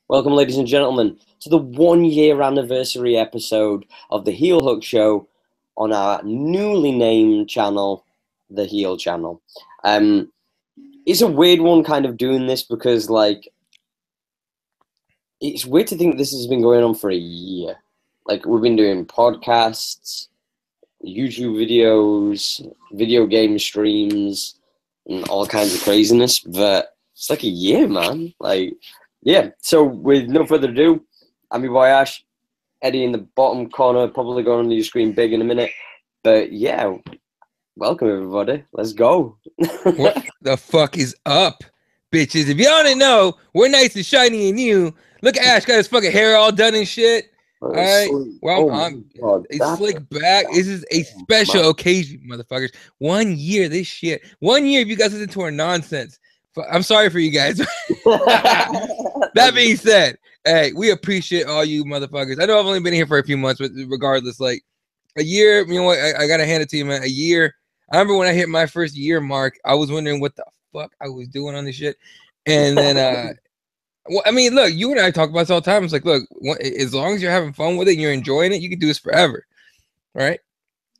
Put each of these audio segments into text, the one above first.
Welcome, ladies and gentlemen, to the 1 year anniversary episode of the Heel Hook Show on our newly named channel, the Heel Channel. It's a weird one kind of doing this because, like, it's weird to think this has been going on for a year. Like, we've been doing podcasts, YouTube videos, video game streams, and all kinds of craziness, but it's like a year, man. Like, yeah, so with no further ado, I'm your boy Ash, Eddie in the bottom corner, probably going on your screen big in a minute. But yeah, welcome everybody. Let's go. What the fuck is up, bitches? If y'all didn't know, we're nice and shiny and new. Look at Ash, got his fucking hair all done and shit. All right. Well, it's slick back. This is a special occasion, motherfuckers. 1 year, this shit. 1 year, if you guys listen to our nonsense. I'm sorry for you guys. That being said, hey, we appreciate all you motherfuckers. I know I've only been here for a few months, but regardless, like a year, you know what? I gotta hand it to you, man. A year. I remember when I hit my first year mark, I was wondering what the fuck I was doing on this shit. And then, well, I mean, look, you and I talk about this all the time. It's like, look, as long as you're having fun with it and you're enjoying it, you can do this forever, right?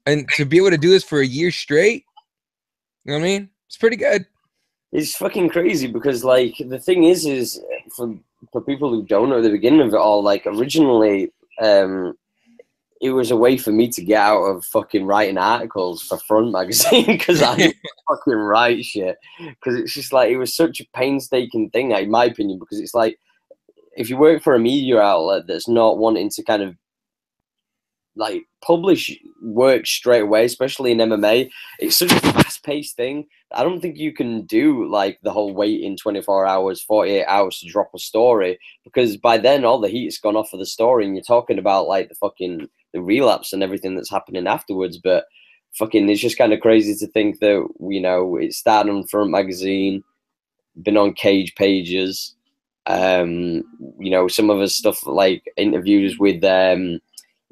And to be able to do this for a year straight, you know what I mean? It's pretty good. It's fucking crazy because, like, the thing is for people who don't know the beginning of it all, like, originally, it was a way for me to get out of fucking writing articles for Front Magazine because I didn't fucking write shit. Because it's just like, it was such a painstaking thing, in my opinion, because it's like, if you work for a media outlet that's not wanting to kind of like publish work straight away, especially in MMA, it's such a fast-paced thing. I don't think you can do like the whole wait in 24 hours, 48 hours to drop a story, because by then all the heat's gone off of the story and you're talking about like the relapse and everything that's happening afterwards. But fucking, it's just kind of crazy to think that, you know, it started on Front Magazine, been on Cage pages, you know, some of us stuff like interviews with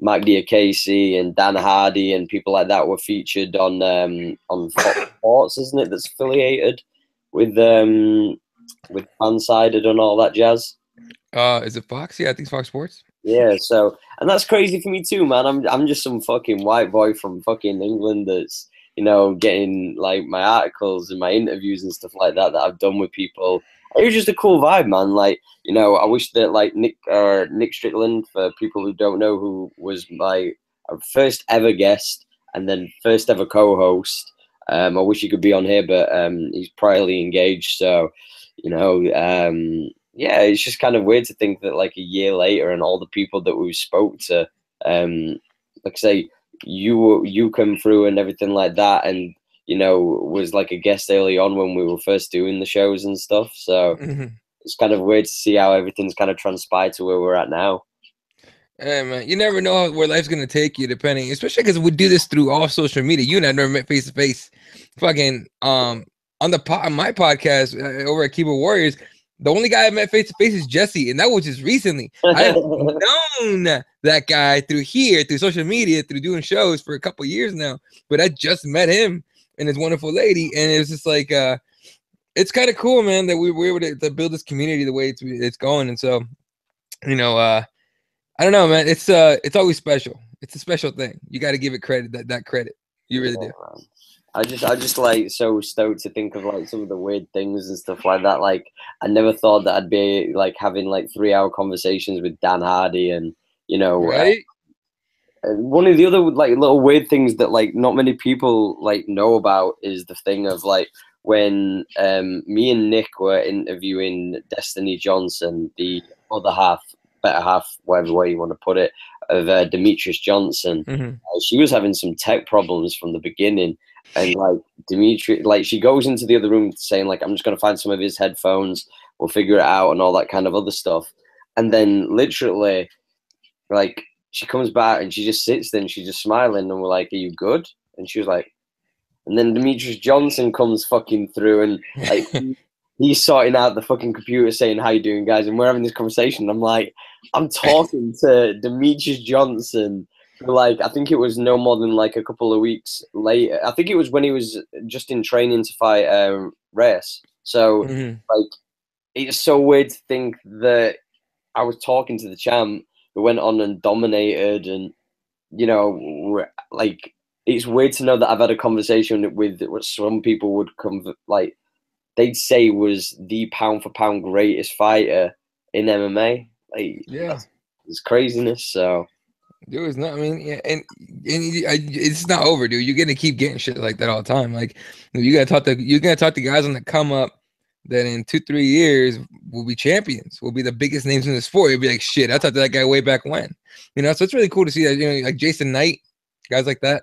Mike Diakese and Dan Hardy and people like that were featured on Fox Sports, isn't it? That's affiliated with Fansided and all that jazz. Is it Fox? Yeah, I think it's Fox Sports. Yeah, so, and that's crazy for me too, man. I'm just some fucking white boy from fucking England that's, you know, getting like my articles and my interviews and stuff like that I've done with people. It was just a cool vibe, man. Like, you know, I wish that like Nick Strickland, for people who don't know, who was my first ever guest and then first ever co-host. I wish he could be on here, but he's privately engaged. So, you know, yeah, it's just kind of weird to think that like a year later and all the people that we spoke to, like say, you come through and everything like that, and you know, was like a guest early on when we were first doing the shows and stuff. So it's kind of weird to see how everything's kind of transpired to where we're at now. Hey, man, you never know where life's gonna take you, depending, especially because we do this through all social media. You and I never met face to face. Fucking on my podcast over at Keyboard Warriors, the only guy I met face to face is Jesse, and that was just recently. I have known that guy through social media, through doing shows for a couple years now, but I just met him and his wonderful lady, and it was just like it's kind of cool, man, that we were able to build this community the way it's going. And so, you know, I don't know, man, it's always special. It's a special thing. You got to give it credit, that credit. You really do. Man. I just like so stoked to think of like some of the weird things and stuff like that. Like, I never thought that I'd be like having like 3-hour conversations with Dan Hardy, and you know, right? One of the other like little weird things that like not many people like know about is the thing of like when me and Nick were interviewing Destiny Johnson, the other half, better half, whatever way you want to put it, of Demetrius Johnson. She was having some tech problems from the beginning, and like Dimitri, like she goes into the other room saying like, I'm just gonna find some of his headphones, we'll figure it out, and all that kind of other stuff. And then literally, like, she comes back and she just sits there and she's just smiling, and we're like, are you good? And she was like, and then Demetrius Johnson comes fucking through, and like he's sorting out the fucking computer saying, how you doing, guys? And we're having this conversation. I'm like, I'm talking to Demetrius Johnson for like, I think it was no more than like a couple of weeks later. I think it was when he was just in training to fight Reyes. So like, it's so weird to think that I was talking to the champ who went on and dominated, and you know, like it's weird to know that I've had a conversation with what some people would come like they'd say was the pound for pound greatest fighter in MMA. Like, yeah, it's craziness. So, dude, it's not. I mean, yeah, and it's not over, dude. You're gonna keep getting shit like that all the time. Like, you gotta talk to guys on the come up that in 2-3 years will be champions, will be the biggest names in the sport. You'll be like, shit, I talked to that guy way back when. You know, so it's really cool to see that. You know, like Jason Knight, guys like that.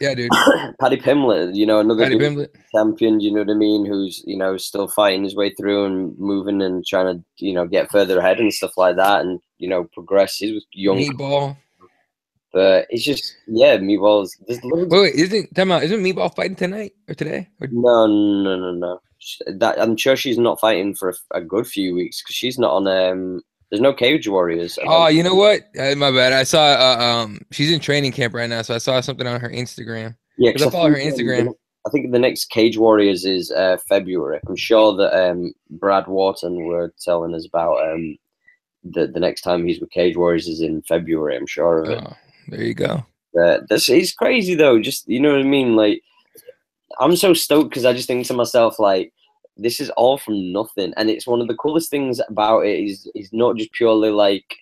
Yeah, dude. Paddy Pimblett, you know, another champion, you know what I mean, who's, you know, still fighting his way through and moving and trying to, you know, get further ahead and stuff like that and, you know, progress. He was young. Meatball. But it's just, yeah, Meatball's. Wait, isn't Meatball fighting tonight or today? Or? No. I'm sure she's not fighting for a good few weeks because she's not on, there's no Cage Warriors. Oh, you know what? My bad. I saw she's in training camp right now, so I saw something on her Instagram. Yeah, because I follow her Instagram. I think the next Cage Warriors is February. I'm sure that Brad Wharton were telling us about the next time he's with Cage Warriors is in February. I'm sure of it. Oh, there you go. It's crazy though. Just, you know what I mean? Like, I'm so stoked because I just think to myself, like, this is all from nothing, and it's one of the coolest things about it is not just purely like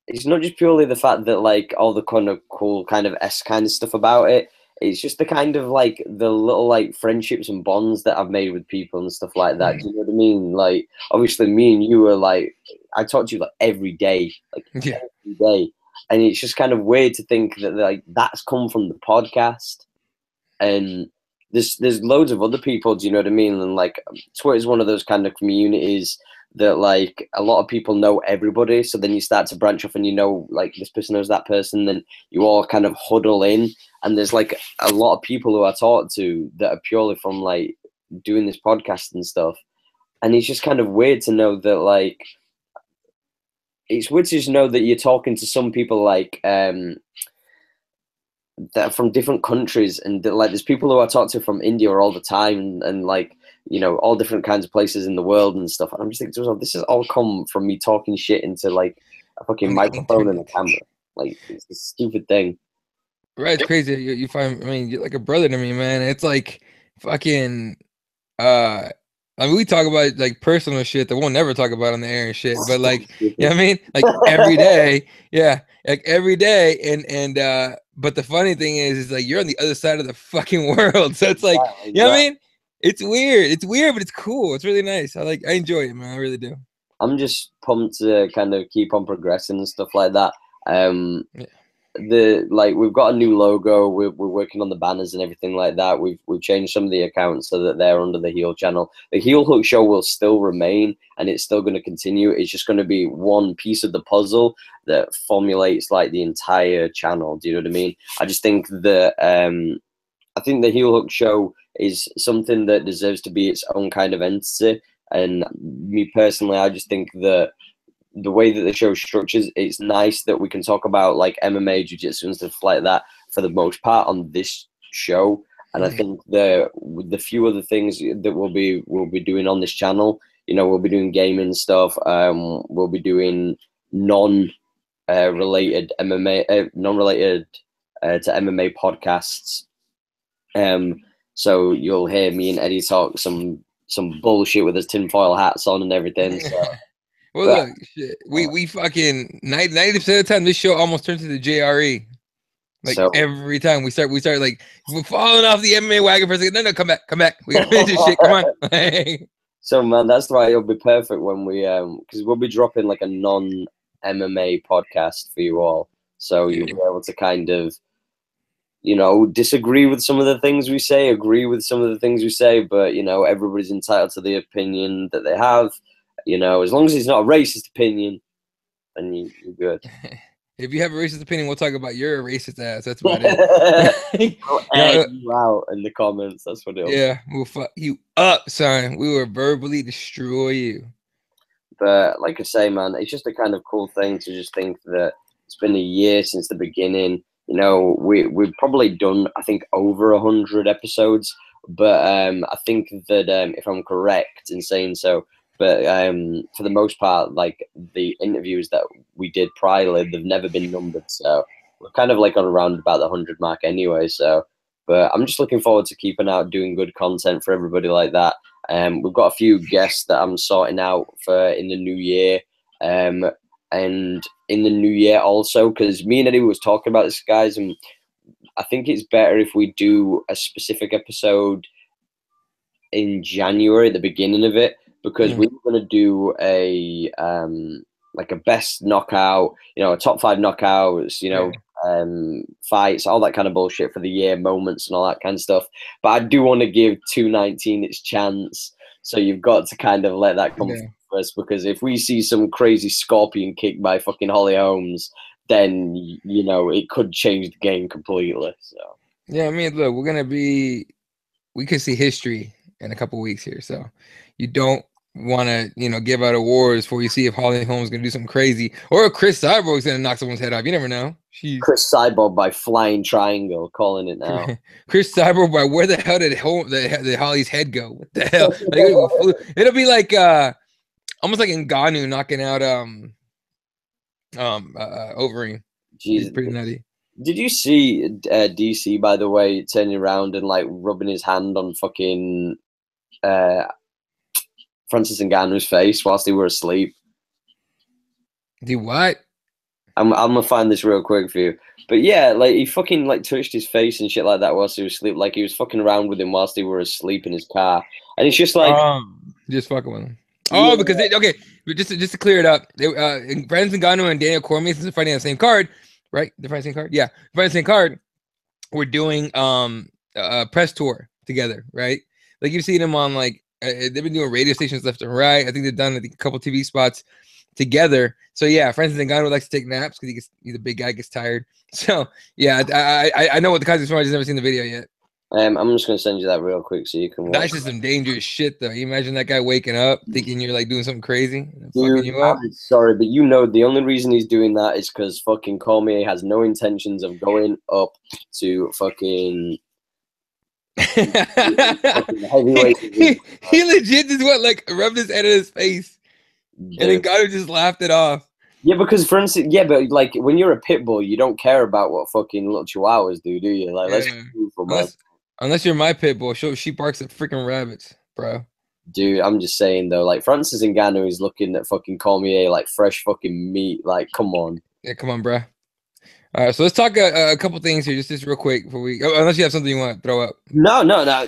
it's not just purely the fact that like all the kind of cool kind of kind of stuff about it. It's just the kind of like the little like friendships and bonds that I've made with people and stuff like that. Do you know what I mean? Like, obviously, me and you are like, I talk to you like every day, every day, and it's just kind of weird to think that like that's come from the podcast. And there's loads of other people, do you know what I mean? And like Twitter's one of those kind of communities that like a lot of people know everybody. So then you start to branch off and you know, like this person knows that person, then you all kind of huddle in. And there's like a lot of people who I talk to that are purely from like doing this podcast and stuff. And it's just kind of weird to know that like, it's weird to just know that you're talking to some people like, that are from different countries, and like there's people who I talk to from India all the time, and like, you know, all different kinds of places in the world and stuff. And I'm just thinking to myself, this has all come from me talking shit into like a fucking microphone and a camera. Like, it's a stupid thing. Right, it's crazy. You find, I mean, you're like a brother to me, man. It's like fucking. I mean, we talk about like personal shit that we'll never talk about on the air and shit. But like, you know what I mean? Like every day, yeah, like every day. And but the funny thing is like you're on the other side of the fucking world. So it's like, you know what I mean? It's weird. It's weird, but it's cool. It's really nice. I enjoy it, man. I really do. I'm just pumped to kind of keep on progressing and stuff like that. Yeah. We've got a new logo. We're working on the banners and everything like that. We've changed some of the accounts so that they're under the Heel channel. The Heel Hook Show will still remain, and it's still going to continue. It's just going to be one piece of the puzzle that formulates like the entire channel. Do you know what I mean? I just think that I think the Heel Hook Show is something that deserves to be its own kind of entity. And me personally, I just think that the way that the show structures, it's nice that we can talk about like MMA, Jiu-Jitsu and stuff like that for the most part on this show. And I think the few other things that we'll be doing on this channel, you know, we'll be doing gaming stuff. We'll be doing non-related MMA, non-related to MMA podcasts. So you'll hear me and Eddie talk some bullshit with his tinfoil hats on and everything. So. Well, look, shit. We fucking 90% of the time this show almost turns into JRE. Like so, every time we start like we're falling off the MMA wagon for a second. No, come back. We gotta finish this shit. Come on. So man, that's why it'll be perfect when we because we'll be dropping like a non-MMA podcast for you all. So you'll be able to kind of, you know, disagree with some of the things we say, agree with some of the things we say, but you know, everybody's entitled to the opinion that they have. You know, as long as it's not a racist opinion, then you're good. If you have a racist opinion, we'll talk about your racist ass. That's about it. We'll egg you out in the comments. That's what it'll be. We'll fuck you up, son. We will verbally destroy you. But like I say, man, it's just a kind of cool thing to just think that it's been a year since the beginning. You know, we've probably done, I think, over 100 episodes. But I think that if I'm correct in saying so, But for the most part, like the interviews that we did priorly, they've never been numbered. So we're kind of like on around about the 100 mark anyway. So, but I'm just looking forward to keeping out doing good content for everybody like that. We've got a few guests that I'm sorting out for in the new year. And in the new year also, because me and Eddie was talking about this, guys, and I think it's better if we do a specific episode in January at the beginning of it, because we were going to do a like a best knockout, you know, a top 5 knockouts, you know, fights, all that kind of bullshit for the year, moments and all that kind of stuff. But I do want to give 219 its chance, so you've got to kind of let that come first, because if we see some crazy scorpion kick by fucking Holly Holmes, then, you know, it could change the game completely. So yeah, I mean, look, we could see history in a couple weeks here, so you don't want to, you know, give out awards before you see if Holly Holmes is gonna do something crazy, or if Chris Cyborg's gonna knock someone's head off. You never know. Chris Cyborg by flying triangle, calling it now. Chris Cyborg by where the hell did Holly's head go? What the hell? Like, it'll be like almost like Ngannou knocking out Overeem. Jesus, pretty nutty. Did you see DC, by the way, turning around and like rubbing his hand on fucking Francis Ngannou's face whilst they were asleep? Do what? I'm gonna find this real quick for you. But yeah, like he fucking like touched his face and shit like that whilst he was asleep. Like he was fucking around with him whilst they were asleep in his car, and it's just like just fucking with him. Oh, yeah. Because just to clear it up, Francis Ngannou and Daniel Cormier, since they're fighting on the same card, right? They're fighting the same card. Yeah, they're fighting the same card. We're doing a press tour together, right? Like you've seen them on like they've been doing radio stations left and right. I think they've done a couple TV spots together. So yeah, Francis Ngannou likes to take naps because he's a big guy, gets tired. So yeah, I know what the context is. I just never seen the video yet. I'm just gonna send you that real quick so you can watch. That's just some dangerous shit, though. You imagine that guy waking up thinking you're like doing something crazy, fucking you up. I'm sorry, but you know the only reason he's doing that is because fucking Cormier has no intentions of going up to fucking. Heavyweight. he legit just went like rubbed his head in his face, and then Ricardo just laughed it off. Yeah, because for instance, yeah, but like when you're a pit bull, you don't care about what fucking little chihuahuas do you? Like, unless you're my pit bull, she barks at freaking rabbits, bro. Dude, I'm just saying though, like Francis Ngannou is looking at fucking Cormier like fresh fucking meat. Like, come on. Yeah, come on, bro. All right, so let's talk a couple things here, just real quick before we. Unless you have something you want to throw up. No.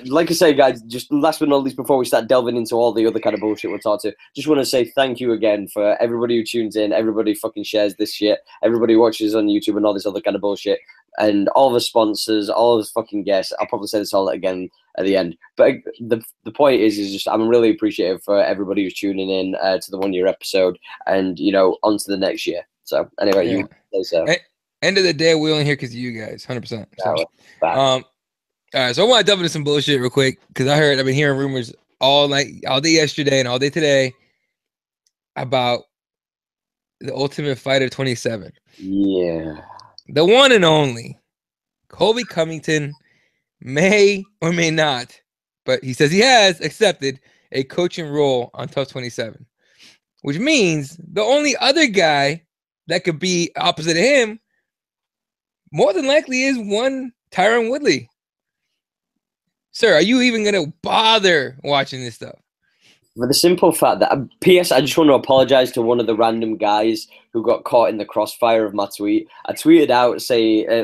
Like I say, guys, just last but not least, before we start delving into all the other kind of bullshit we're talking to, just want to say thank you again for everybody who tunes in, everybody fucking shares this shit, everybody who watches on YouTube and all this other kind of bullshit, and all the sponsors, all the fucking guests. I'll probably say this all again at the end, but the point is just I'm really appreciative for everybody who's tuning in to the 1 year episode, and you know, on to the next year. So anyway, you say so. End of the day, we only here because of you guys, 100%. So, all right, so I want to delve into some bullshit real quick because I've been hearing rumors all day yesterday and all day today about the Ultimate Fighter 27. Yeah, the one and only Colby Cummington may or may not, but he says he has accepted a coaching role on Tough 27, which means the only other guy that could be opposite of him more than likely is one Tyron Woodley. Sir, are you even going to bother watching this stuff? For the simple fact that, P.S., I just want to apologize to one of the random guys who got caught in the crossfire of my tweet. I tweeted out,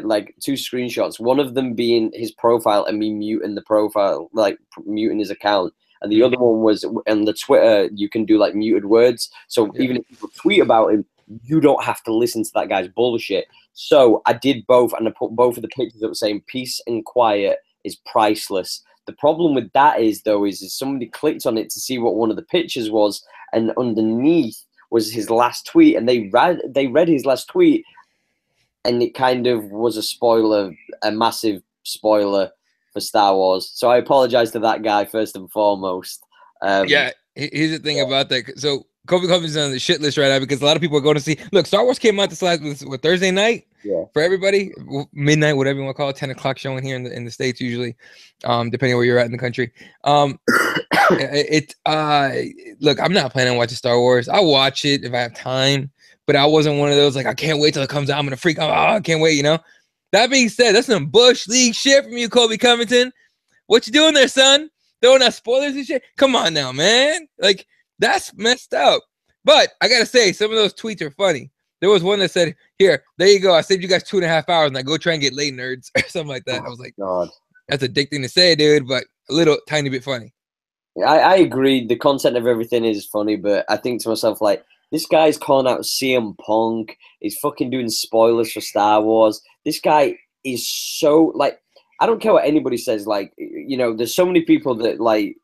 like 2 screenshots, one of them being his profile and me muting the profile, like muting his account. And the other one was on the Twitter, you can do like muted words. So even if people tweet about him, you don't have to listen to that guy's bullshit. So I did both, and I put both of the pictures up saying peace and quiet is priceless. The problem with that is somebody clicked on it to see what one of the pictures was, and underneath was his last tweet, and they read his last tweet, and it kind of was a massive spoiler for Star Wars. So I apologize to that guy first and foremost. Here's the thing about that. So Colby Covington's on the shit list right now because a lot of people are going to see. Look, Star Wars came out this last Thursday night. Yeah. For everybody, midnight, whatever you want to call it, 10 o'clock showing here in the States usually, depending on where you're at in the country. Look, I'm not planning on watching Star Wars. I'll watch it if I have time, but I wasn't one of those like I can't wait till it comes out. I'm gonna freak out. Oh, I can't wait. You know. That being said, that's some Bush League shit from you, Colby Covington. What you doing there, son? Throwing out spoilers and shit. Come on now, man. Like that's messed up. But I gotta say, some of those tweets are funny. There was one that said, "Here, there you go. I saved you guys 2.5 hours, and I go try and get late, nerds," or something like that. I was like, God, that's a dick thing to say, dude, but a little tiny bit funny. I agree. The content of everything is funny, but I think to myself, like, this guy's calling out CM Punk. He's fucking doing spoilers for Star Wars. This guy is so, like, I don't care what anybody says. Like, you know, there's so many people that, like,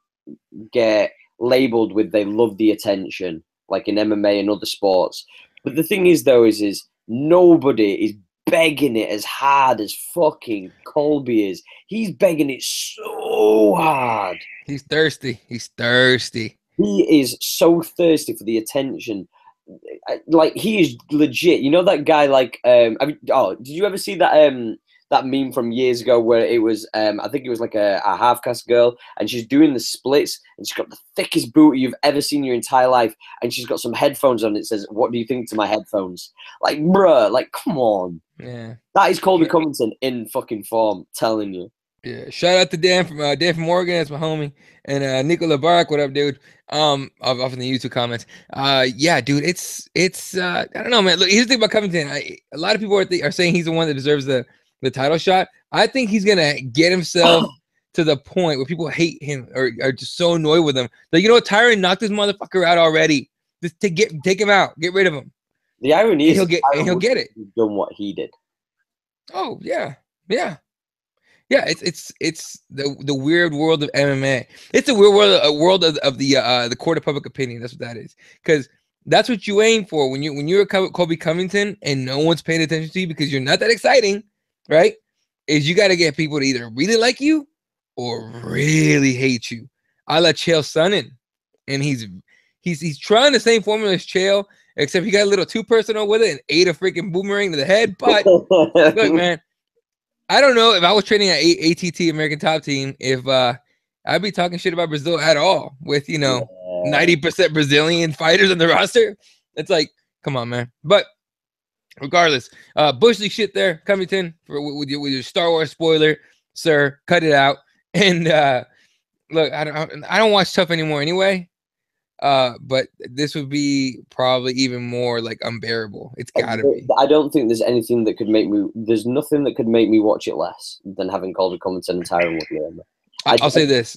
get labeled with they love the attention, like in MMA and other sports. But the thing is, though, is nobody is begging it as hard as fucking Colby is. He's begging it so hard. He's thirsty. He's thirsty. He is so thirsty for the attention. Like, he is legit. You know that guy, like, did you ever see that that meme from years ago where it was, I think it was like a half-caste girl, and she's doing the splits, and she's got the thickest booty you've ever seen in your entire life, and she's got some headphones on. It says, "What do you think to my headphones?" Like, bruh, like, come on. Yeah. That is Colby Cummington in fucking form, telling you. Yeah. Shout out to Dan from Oregon, that's my homie, and Nicola Barak. What up, dude? Off in the YouTube comments. Yeah, dude, it's I don't know, man. Look, here's the thing about Covington. A lot of people are saying he's the one that deserves the title shot. I think he's gonna get himself to the point where people hate him or are just so annoyed with him. Like, you know what, Tyron knocked this motherfucker out already. Just to take him out, get rid of him. The irony is he'll get it. He's done what he did. Oh yeah. It's the weird world of MMA. It's a weird world of the court of public opinion. That's what that is. Because that's what you aim for when you're Colby Covington and no one's paying attention to you because you're not that exciting, right? Is you got to get people to either really like you or really hate you. I let Chael Sonnen, and he's trying the same formula as Chael, except he got a little too personal with it and ate a freaking boomerang to the head. But look, man, I don't know if I was training at ATT American Top Team if I'd be talking shit about Brazil at all with 90% Brazilian fighters on the roster. It's like, come on, man. But regardless, Bush League shit there, Covington with your Star Wars spoiler, sir. Cut it out. And look, I don't watch Tough anymore anyway. But this would be probably even more like unbearable. It's gotta be. I don't think there's anything that could make me. There's nothing that could make me watch it less than having Colby Covington and Tyron Woodley. I'll say this.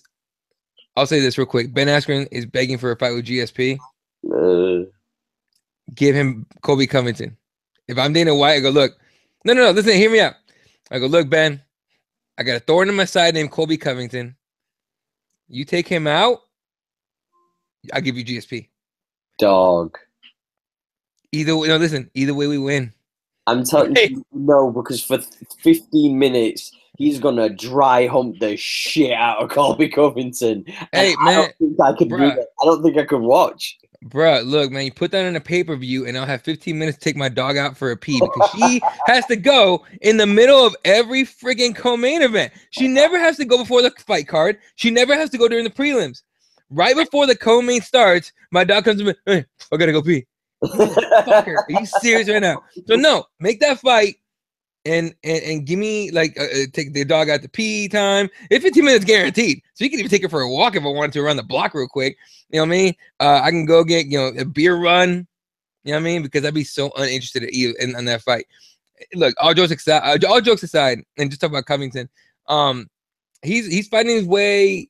I'll say this real quick. Ben Askren is begging for a fight with GSP. Give him Colby Covington. If I'm Dana White, I go, look. No. Listen, hear me out. I go, look, Ben. I got a thorn in my side named Colby Covington. You take him out, I'll give you GSP. Dog. Either way, either way we win. I'm telling you, no, because for 15 minutes, he's going to dry hump the shit out of Colby Covington. Hey, man. I don't think I could do that. I don't think I could watch. Bruh, look, man, you put that in a pay-per-view, and I'll have 15 minutes to take my dog out for a pee because she has to go in the middle of every friggin' co-main event. She never has to go before the fight card. She never has to go during the prelims. Right before the co-main starts, my dog comes to me, hey, I gotta go pee. Fucker, are you serious right now? So no, make that fight and give me like take the dog out to pee time. It's 15 minutes guaranteed. So you can even take her for a walk if I wanted to around the block real quick. You know what I mean? I can go get a beer run. You know what I mean? Because I'd be so uninterested in that fight. Look, all jokes aside, and just talk about Covington. He's fighting his way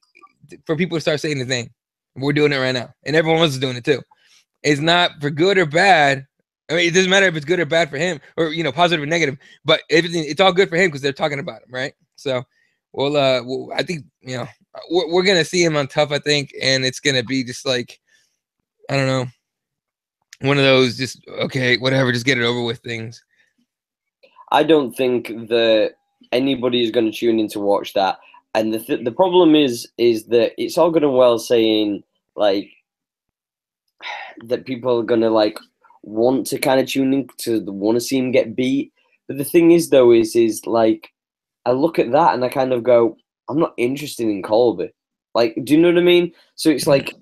for people to start saying his name. We're doing it right now, and everyone else is doing it too. It's not for good or bad. I mean, it doesn't matter if it's good or bad for him, or positive or negative. But everything, it's all good for him because they're talking about him, right? So, I think we're gonna see him on Tough, I think, and it's gonna be just like, I don't know, one of those just okay, whatever, just get it over with things. I don't think that anybody is going to tune in to watch that. And the problem is that it's all good and well saying, like, that people are gonna like want to kind of tune in to want to see him get beat. But the thing is, though, is like I look at that and I kind of go, I'm not interested in Colby. Like, do you know what I mean? So it's like,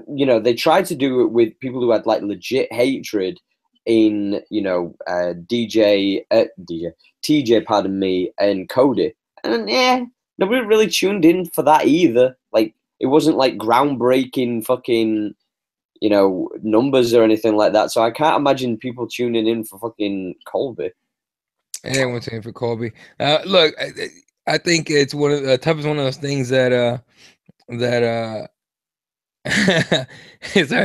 you know, they tried to do it with people who had like legit hatred in, you know, TJ, pardon me, and Cody. And yeah, nobody really tuned in for that either. Like, it wasn't like groundbreaking fucking, you know, numbers or anything like that. So I can't imagine people tuning in for fucking Colby. Everyone's tuning for Colby. Look, I think it's one of the toughest one of those things that sorry,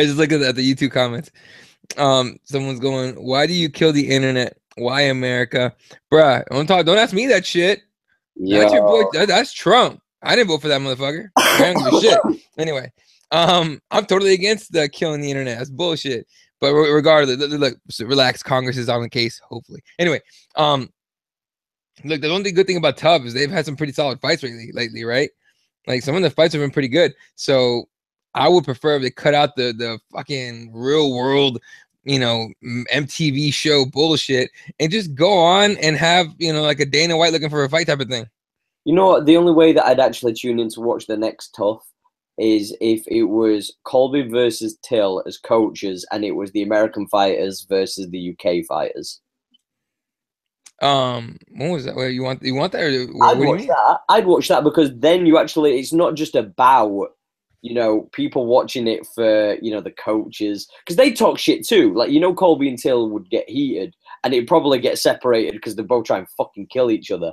just looking at the YouTube comments. Someone's going, why do you kill the internet? Why America? Bruh, don't ask me that shit. That's your boy. That's Trump. I didn't vote for that motherfucker. I don't give a shit. Anyway, I'm totally against the killing the internet. That's bullshit. But regardless, look, so relax. Congress is on the case, hopefully. Anyway, look, the only good thing about Tubb is they've had some pretty solid fights lately, right? Like some of the fights have been pretty good. So I would prefer if they cut out the fucking real world, you know, MTV show bullshit and just go on and have, you know, like a Dana White looking for a fight type of thing. You know what? The only way that I'd actually tune in to watch the next tough is if it was Colby versus Till as coaches and it was the American fighters versus the UK fighters. What was that? Where you want that? Or I'd watch that. I'd watch that because then you actually, it's not just about, you know, people watching it for, you know, the coaches, because they talk shit too. Like, you know, Colby and Till would get heated and it'd probably get separated because they both try and fucking kill each other.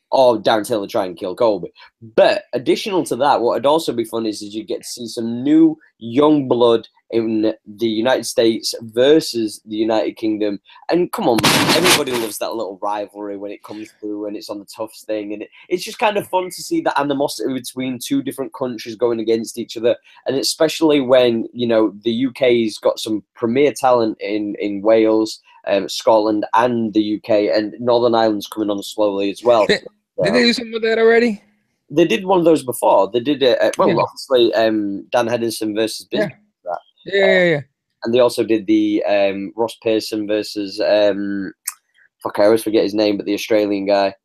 Or Darren Till would try and kill Colby. But additional to that, what would also be fun is you get to see some new young blood in the United States versus the United Kingdom. And come on, man, everybody loves that little rivalry when it comes through and it's on the toughs thing. And it's just kind of fun to see that animosity between two different countries going against each other. And especially when, you know, the UK's got some premier talent in Wales, Scotland and the UK, and Northern Ireland's coming on slowly as well. Did they do something with that already? They did one of those before. They did it. Obviously, Dan Henderson versus Bismarck. Yeah. And they also did the Ross Pearson versus I always forget his name, but the Australian guy.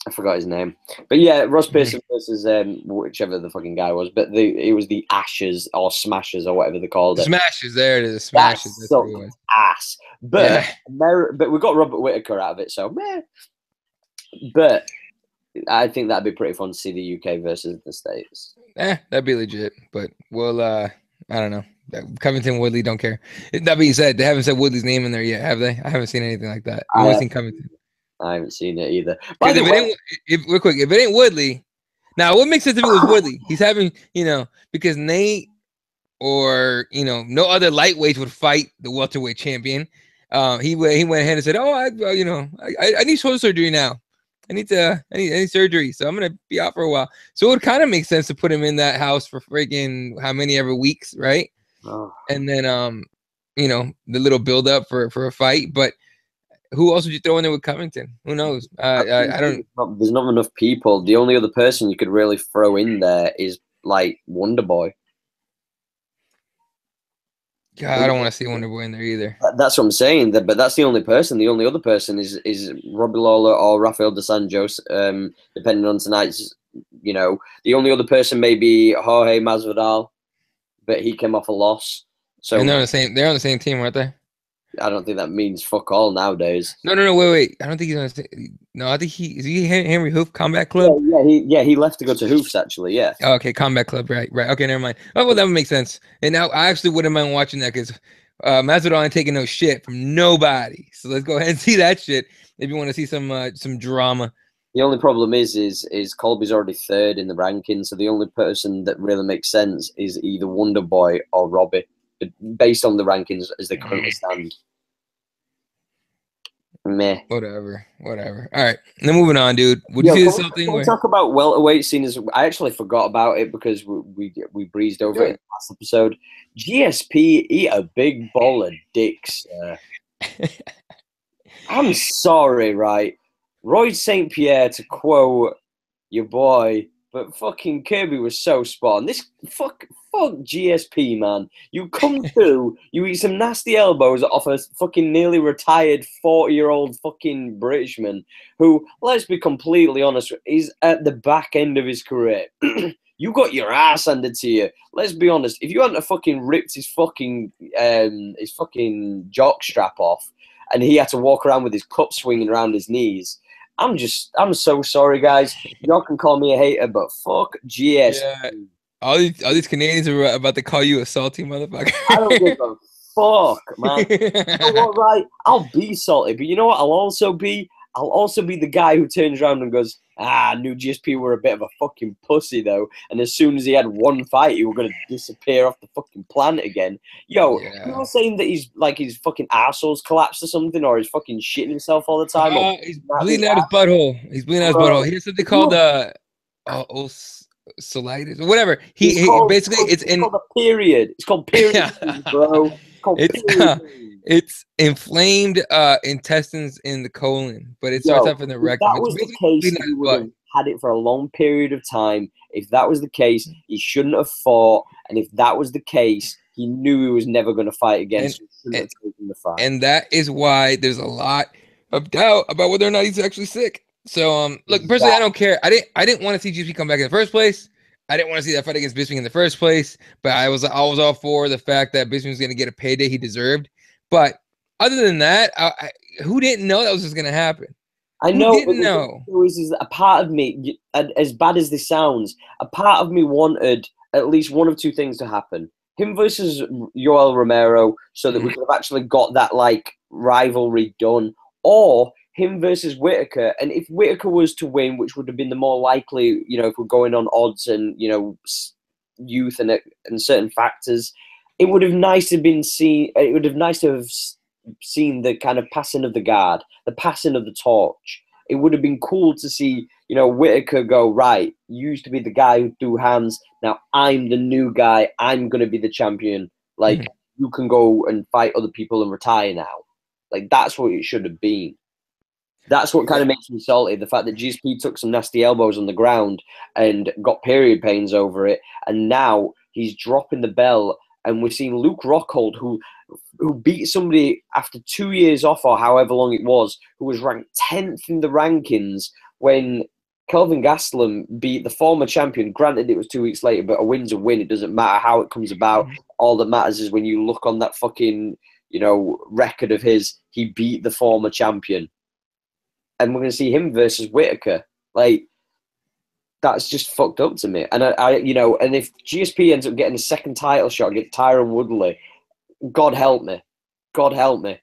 I forgot his name. But yeah, Ross Pearson versus whichever the fucking guy was. But it was the Ashes or Smashers or whatever they called it. Smashes, there it is. Smashes. That's sucked ass. But but we got Robert Whittaker out of it, so meh. But I think that'd be pretty fun to see the UK versus the States. That'd be legit. But we'll I don't know. Covington, Woodley, don't care. That being said, they haven't said Woodley's name in there yet, have they? I haven't seen anything like that. I've only seen Covington. I haven't seen it either. Because if it ain't Woodley, now what makes sense if it was Woodley? He's having, you know, because Nate or, you know, no other lightweights would fight the welterweight champion. He went ahead and said, "Oh, I need shoulder surgery now. I need surgery, so I'm gonna be out for a while." So it would kind of make sense to put him in that house for freaking how many ever weeks, right? Oh. And then you know, the little build up for a fight. But who else would you throw in there with Covington? Who knows? I don't. There's not enough people. The only other person you could really throw in there is like Wonder Boy. God, I don't want to see Wonder Boy in there either. That's what I'm saying. But that's the only person. The only other person is Robbie Lawler or Rafael dos Anjos, depending on tonight's. You know, the only other person may be Jorge Masvidal, but he came off a loss. So and they're on the same team, aren't they? I don't think that means fuck all nowadays. No, wait. I don't think he's on the same. No, I think he Henry Hoof Combat Club? Yeah, he left to go to Hoofs, actually, yeah. Oh, okay, Combat Club, right. Okay, never mind. Oh, well, that would make sense. And now I actually wouldn't mind watching that because Masvidal ain't taking no shit from nobody. So let's go ahead and see that shit if you want to see some drama. The only problem is Colby's already third in the rankings, so the only person that really makes sense is either Wonder Boy or Robbie, based on the rankings as they currently stand. Meh. Whatever. All right. Then moving on, dude. Would you see something? Can we talk about welterweight scene? I actually forgot about it because we breezed over it in the last episode. GSP eat a big bowl of dicks. I'm sorry, right? Roy St. Pierre, to quote your boy, But fucking Kirby was so spot on. This fuck GSP, man. You come through, you eat some nasty elbows off a fucking nearly retired 40-year-old fucking Britishman who, let's be completely honest, is at the back end of his career. You got your ass handed to you. Let's be honest. If you hadn't fucking ripped his fucking jock strap off, and he had to walk around with his cup swinging around his knees, I'm so sorry, guys. Y'all can call me a hater, but fuck GS. Yeah. All these Canadians are about to call you a salty motherfucker. I don't give a fuck, man. You know what, right? I'll be salty, but you know what? I'll also be the guy who turns around and goes, knew GSP were a bit of a fucking pussy though. And as soon as he had one fight, he was gonna disappear off the fucking planet again. Yo, you're not saying that he's like his fucking arsehole's collapsed or something, or he's fucking shitting himself all the time. He's bleeding out his butthole. He's bleeding out his butthole. He has something called ulceritis or whatever. It's called a period. It's called period, bro. It's inflamed intestines in the colon, but it starts off in the rectum. If that was the case, he would have had it for a long period of time. If that was the case, he shouldn't have fought. And if that was the case, he knew he was never going to fight again. So he shouldn't have taken the fight. And that is why there's a lot of doubt about whether or not he's actually sick. So, look, personally, I don't care. I didn't want to see GSP come back in the first place. I didn't want to see that fight against Bisping in the first place, but I was all for the fact that Bisping was going to get a payday he deserved. But other than that, who didn't know that was just going to happen? I know. Who didn't know? Is a part of me, as bad as this sounds, a part of me wanted at least one of two things to happen: him versus Yoel Romero, so that we could have actually got that like rivalry done, or him versus Whittaker. And if Whittaker was to win, which would have been the more likely, if we're going on odds and youth and certain factors, it would have nice to been seen. It would have nice to have seen the kind of passing of the guard, the passing of the torch. It would have been cool to see, Whittaker go, right, you used to be the guy who threw hands. Now I'm the new guy. I'm going to be the champion. Like, you can go and fight other people and retire now. Like, that's what it should have been. That's what kind of makes me salty. The fact that GSP took some nasty elbows on the ground and got period pains over it. And now he's dropping the belt. And we're seeing Luke Rockhold, who beat somebody after 2 years off or however long it was, who was ranked 10th in the rankings when Kelvin Gastelum beat the former champion. Granted, it was 2 weeks later, but a win's a win. It doesn't matter how it comes about. All that matters is when you look on that fucking, record of his, he beat the former champion. And we're going to see him versus Whittaker. Like, that's just fucked up to me. And and if GSP ends up getting a second title shot against Tyron Woodley, God help me. God help me.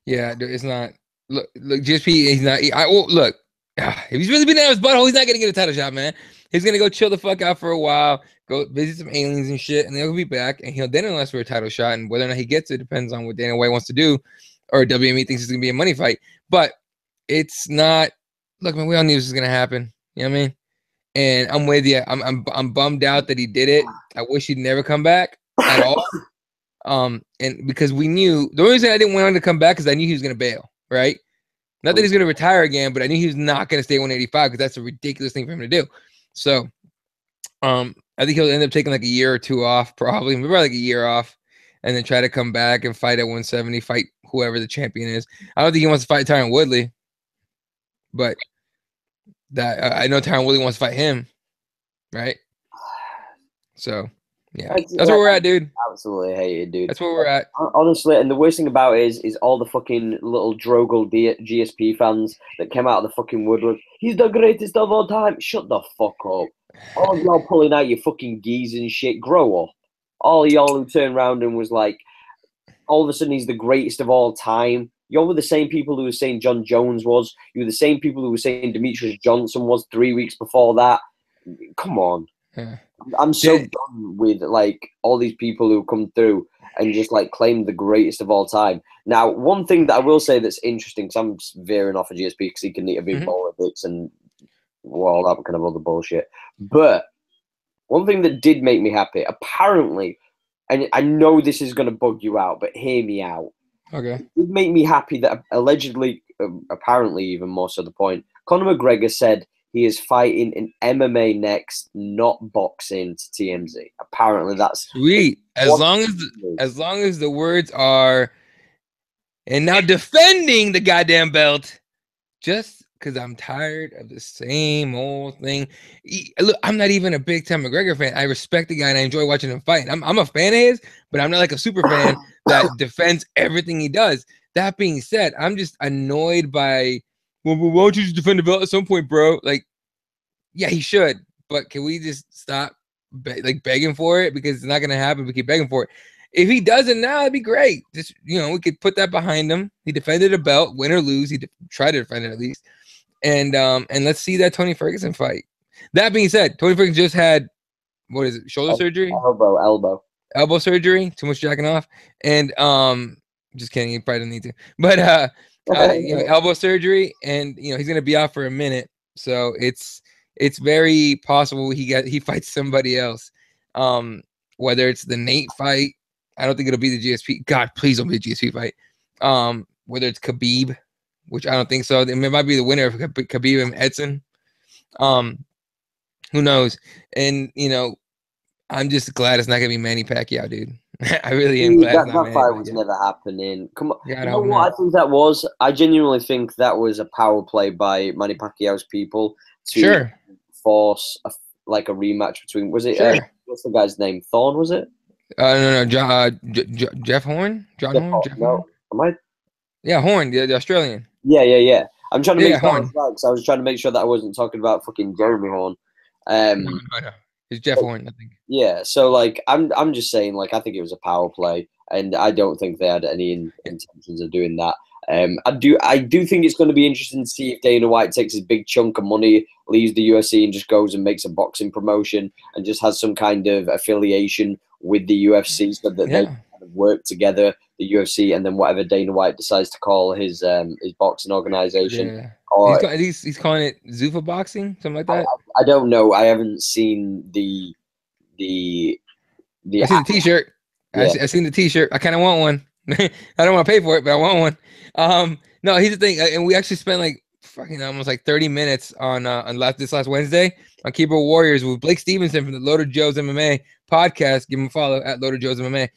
Yeah, it's not. Look, GSP, he's not. Look, if he's really been out of his butthole, he's not going to get a title shot, man. He's going to go chill the fuck out for a while, go visit some aliens and shit, and then he'll be back, and he'll then ask for a title shot. And whether or not he gets it depends on what Dana White wants to do, or WME thinks it's going to be a money fight. But it's not. Look, man, we all knew this was going to happen. You know what I mean? And I'm with you. I'm bummed out that he did it. I wish he'd never come back at all. And because we knew the only reason I didn't want him to come back is I knew he was going to bail, right? Not that he's going to retire again, but I knew he was not going to stay 185 because that's a ridiculous thing for him to do. So, I think he'll end up taking like a year or two off, probably like a year off, and then try to come back and fight at 170, fight whoever the champion is. I don't think he wants to fight Tyron Woodley, but that I know Tyron Woodley wants to fight him, right? So, yeah, that's where we're at, dude. Absolutely hate it, dude. That's where we're at. Honestly, and the worst thing about it is all the fucking little Drogo GSP fans that came out of the fucking woodwork. He's the greatest of all time. Shut the fuck up. All y'all pulling out your fucking geese and shit. Grow up. All y'all who turned around and was like, all of a sudden he's the greatest of all time. You were the same people who were saying John Jones was. You were the same people who were saying Demetrius Johnson was 3 weeks before that. Come on. Yeah. I'm so done with like all these people who come through and just like claim the greatest of all time. Now, one thing that I will say that's interesting, because I'm veering off of GSP because he can eat a big bowl of bits and all that kind of other bullshit. But one thing that did make me happy, apparently, and I know this is going to bug you out, but hear me out. Okay. It did make me happy that allegedly, apparently even more so the point, Conor McGregor said he is fighting in MMA next, not boxing, to TMZ. Apparently, that's sweet. As long as the words are, and now defending the goddamn belt, just because I'm tired of the same old thing. Look, I'm not even a big time McGregor fan. I respect the guy and I enjoy watching him fight. I'm a fan of his, but I'm not like a super fan that defends everything he does. That being said, I'm just annoyed by, well, why don't you just defend the belt at some point, bro? Like, yeah, he should, but can we just stop begging for it? Because it's not going to happen. We keep begging for it. If he doesn't now, it'd be great. Just, we could put that behind him. He defended a belt, win or lose. He tried to defend it at least. And let's see that Tony Ferguson fight. That being said, Tony Ferguson just had, what is it, shoulder surgery? Elbow surgery. Too much jacking off. And just kidding, he probably didn't need to. But elbow surgery, and he's gonna be out for a minute. So it's very possible he fights somebody else. Whether it's the Nate fight, I don't think it'll be the GSP. God, please don't be the GSP fight. Whether it's Khabib, which I don't think so. It might be the winner of Khabib and Edson. Who knows? And I'm just glad it's not gonna be Manny Pacquiao, dude. I really am glad that fight was never happening. Come on, you know what I think that was? I genuinely think that was a power play by Manny Pacquiao's people to force a rematch between. Was it? What's the guy's name? Thorne, was it? No, Jeff Horn. John Horn. Jeff Horn. Am I? Yeah, Horn, the Australian. Yeah. I'm trying to make sure because I was trying to make sure that I wasn't talking about fucking Jeremy Horn. No. It's Jeff Horn, I think. Yeah, so I'm just saying, I think it was a power play, and I don't think they had any intentions of doing that. I do think it's going to be interesting to see if Dana White takes his big chunk of money, leaves the UFC, and just goes and makes a boxing promotion and just has some kind of affiliation with the UFC so that they kind of work together, the UFC, and then whatever Dana White decides to call his boxing organization. Yeah. Or he's calling it Zuffa Boxing, something like that. I don't know. I haven't seen the. I seen the T-shirt. Yeah. I seen the T-shirt. I kind of want one. I don't want to pay for it, but I want one. No, here's the thing, and we actually spent almost 30 minutes on this last Wednesday on Keyboard Warriors with Blake Stevenson from the Loaded Joe's MMA podcast. Give him a follow at Loaded Joe's MMA.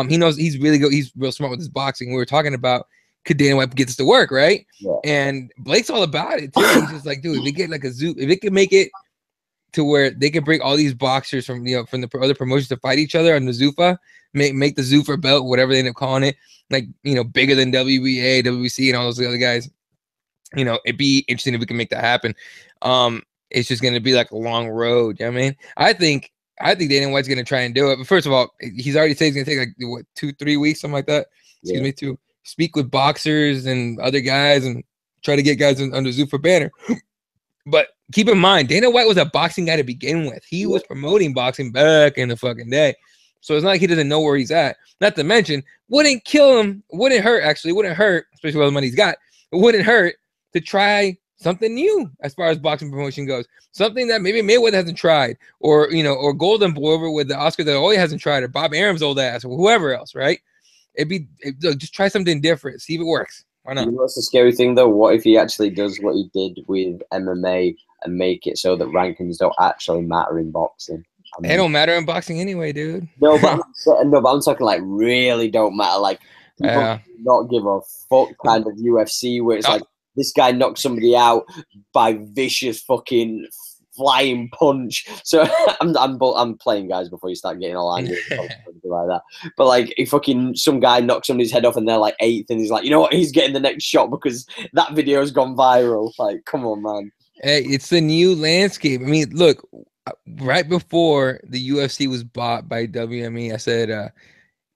He knows he's really good. He's real smart with his boxing. We were talking about, could Dana White get this to work, right? Yeah. And Blake's all about it too. He's just like, dude, if we get if it can make it to where they can bring all these boxers from from the other promotions to fight each other on the Zuffa, make the Zuffa belt, whatever they end up calling it, bigger than WBA, WBC, and all those other guys. It'd be interesting if we can make that happen. It's just gonna be a long road. You know what I mean? I think Dana White's gonna try and do it. But first of all, he's already said he's gonna take 2-3 weeks, something like that. Excuse me, to speak with boxers and other guys and try to get guys under Zuffa banner. But keep in mind, Dana White was a boxing guy to begin with. He was promoting boxing back in the fucking day. So it's not like he doesn't know where he's at. Not to mention, wouldn't kill him, wouldn't hurt, especially with all the money he's got. It wouldn't hurt to try something new as far as boxing promotion goes. Something that maybe Mayweather hasn't tried, or or Golden Boy over with the Oscar that he hasn't tried, or Bob Arum's old ass, or whoever else, right? Just try something different, see if it works. Why not? You know what's the scary thing though? What if he actually does what he did with MMA and make it so that rankings don't actually matter in boxing? They don't matter in boxing anyway, dude. No, but I'm talking really don't matter. People do not give a fuck kind of UFC where it's this guy knocked somebody out by vicious fucking flying punch. So I'm playing guys before you start getting all angry or something like that. But if fucking some guy knocks somebody's head off and they're 8th and he's you know what, he's getting the next shot because that video's gone viral. Come on, man. Hey, it's the new landscape. I mean, look, right before the UFC was bought by WME, I said,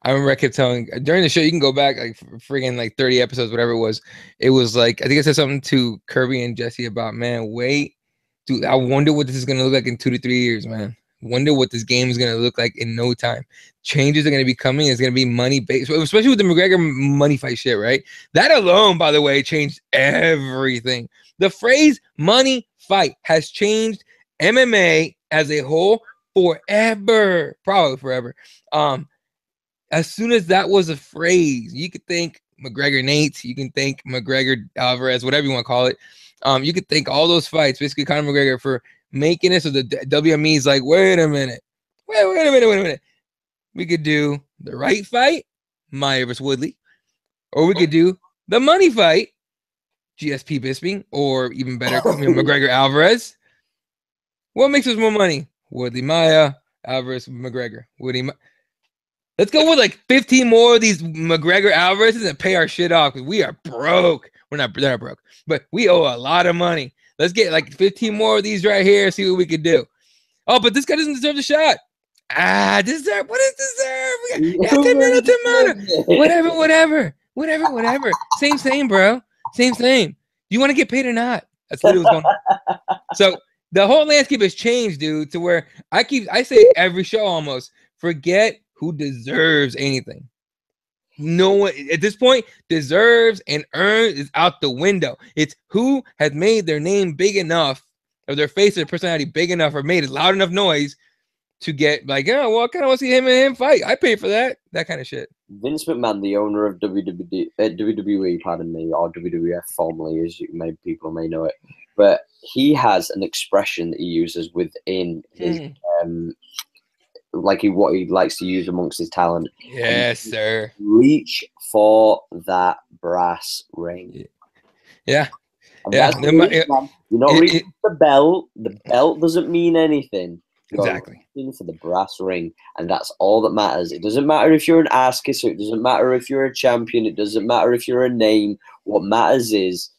I remember I kept telling during the show, you can go back friggin' 30 episodes, whatever it was. It was I think I said something to Kirby and Jesse about, man, wait. Dude, I wonder what this is going to look like in 2 to 3 years, man. Wonder what this game is going to look like in no time. Changes are going to be coming. It's going to be money-based, especially with the McGregor money fight shit, right? That alone, by the way, changed everything. The phrase money fight has changed MMA as a whole forever, probably forever. As soon as that was a phrase, you could think McGregor Nate, you can think McGregor Alvarez, whatever you want to call it. You could thank all those fights, basically Conor McGregor, for making it so the WME is like, wait a minute. We could do the right fight, Maia versus Woodley, or we could do the money fight, GSP Bisping, or even better, McGregor Alvarez. What makes us more money? Woodley Maia, Alvarez McGregor. Let's go with like 15 more of these McGregor Alvarez's and pay our shit off because we are broke. They're not broke, but we owe a lot of money. Let's get like 15 more of these right here, see what we could do. Oh, but this guy doesn't deserve the shot. Deserve. What is deserve? Whatever. Same, bro. Same. You want to get paid or not? That's literally what's going on. So the whole landscape has changed, dude, to where I say every show almost, forget who deserves anything. No one at this point deserves and earns is out the window. It's who has made their name big enough, or their face or their personality big enough, or made loud enough noise to get like, oh, well, I kind of want to see him and him fight. I pay for that kind of shit. Vince McMahon, the owner of WWE, pardon me, or WWF formerly, as people may know it, but he has an expression that he uses within his what he likes to use amongst his talent. Yes, sir. Reach for that brass ring. Yeah. You're not reaching the belt. The belt doesn't mean anything. Exactly. For the brass ring, and that's all that matters. It doesn't matter if you're an ass kisser. It doesn't matter if you're a champion. It doesn't matter if you're a name. What matters is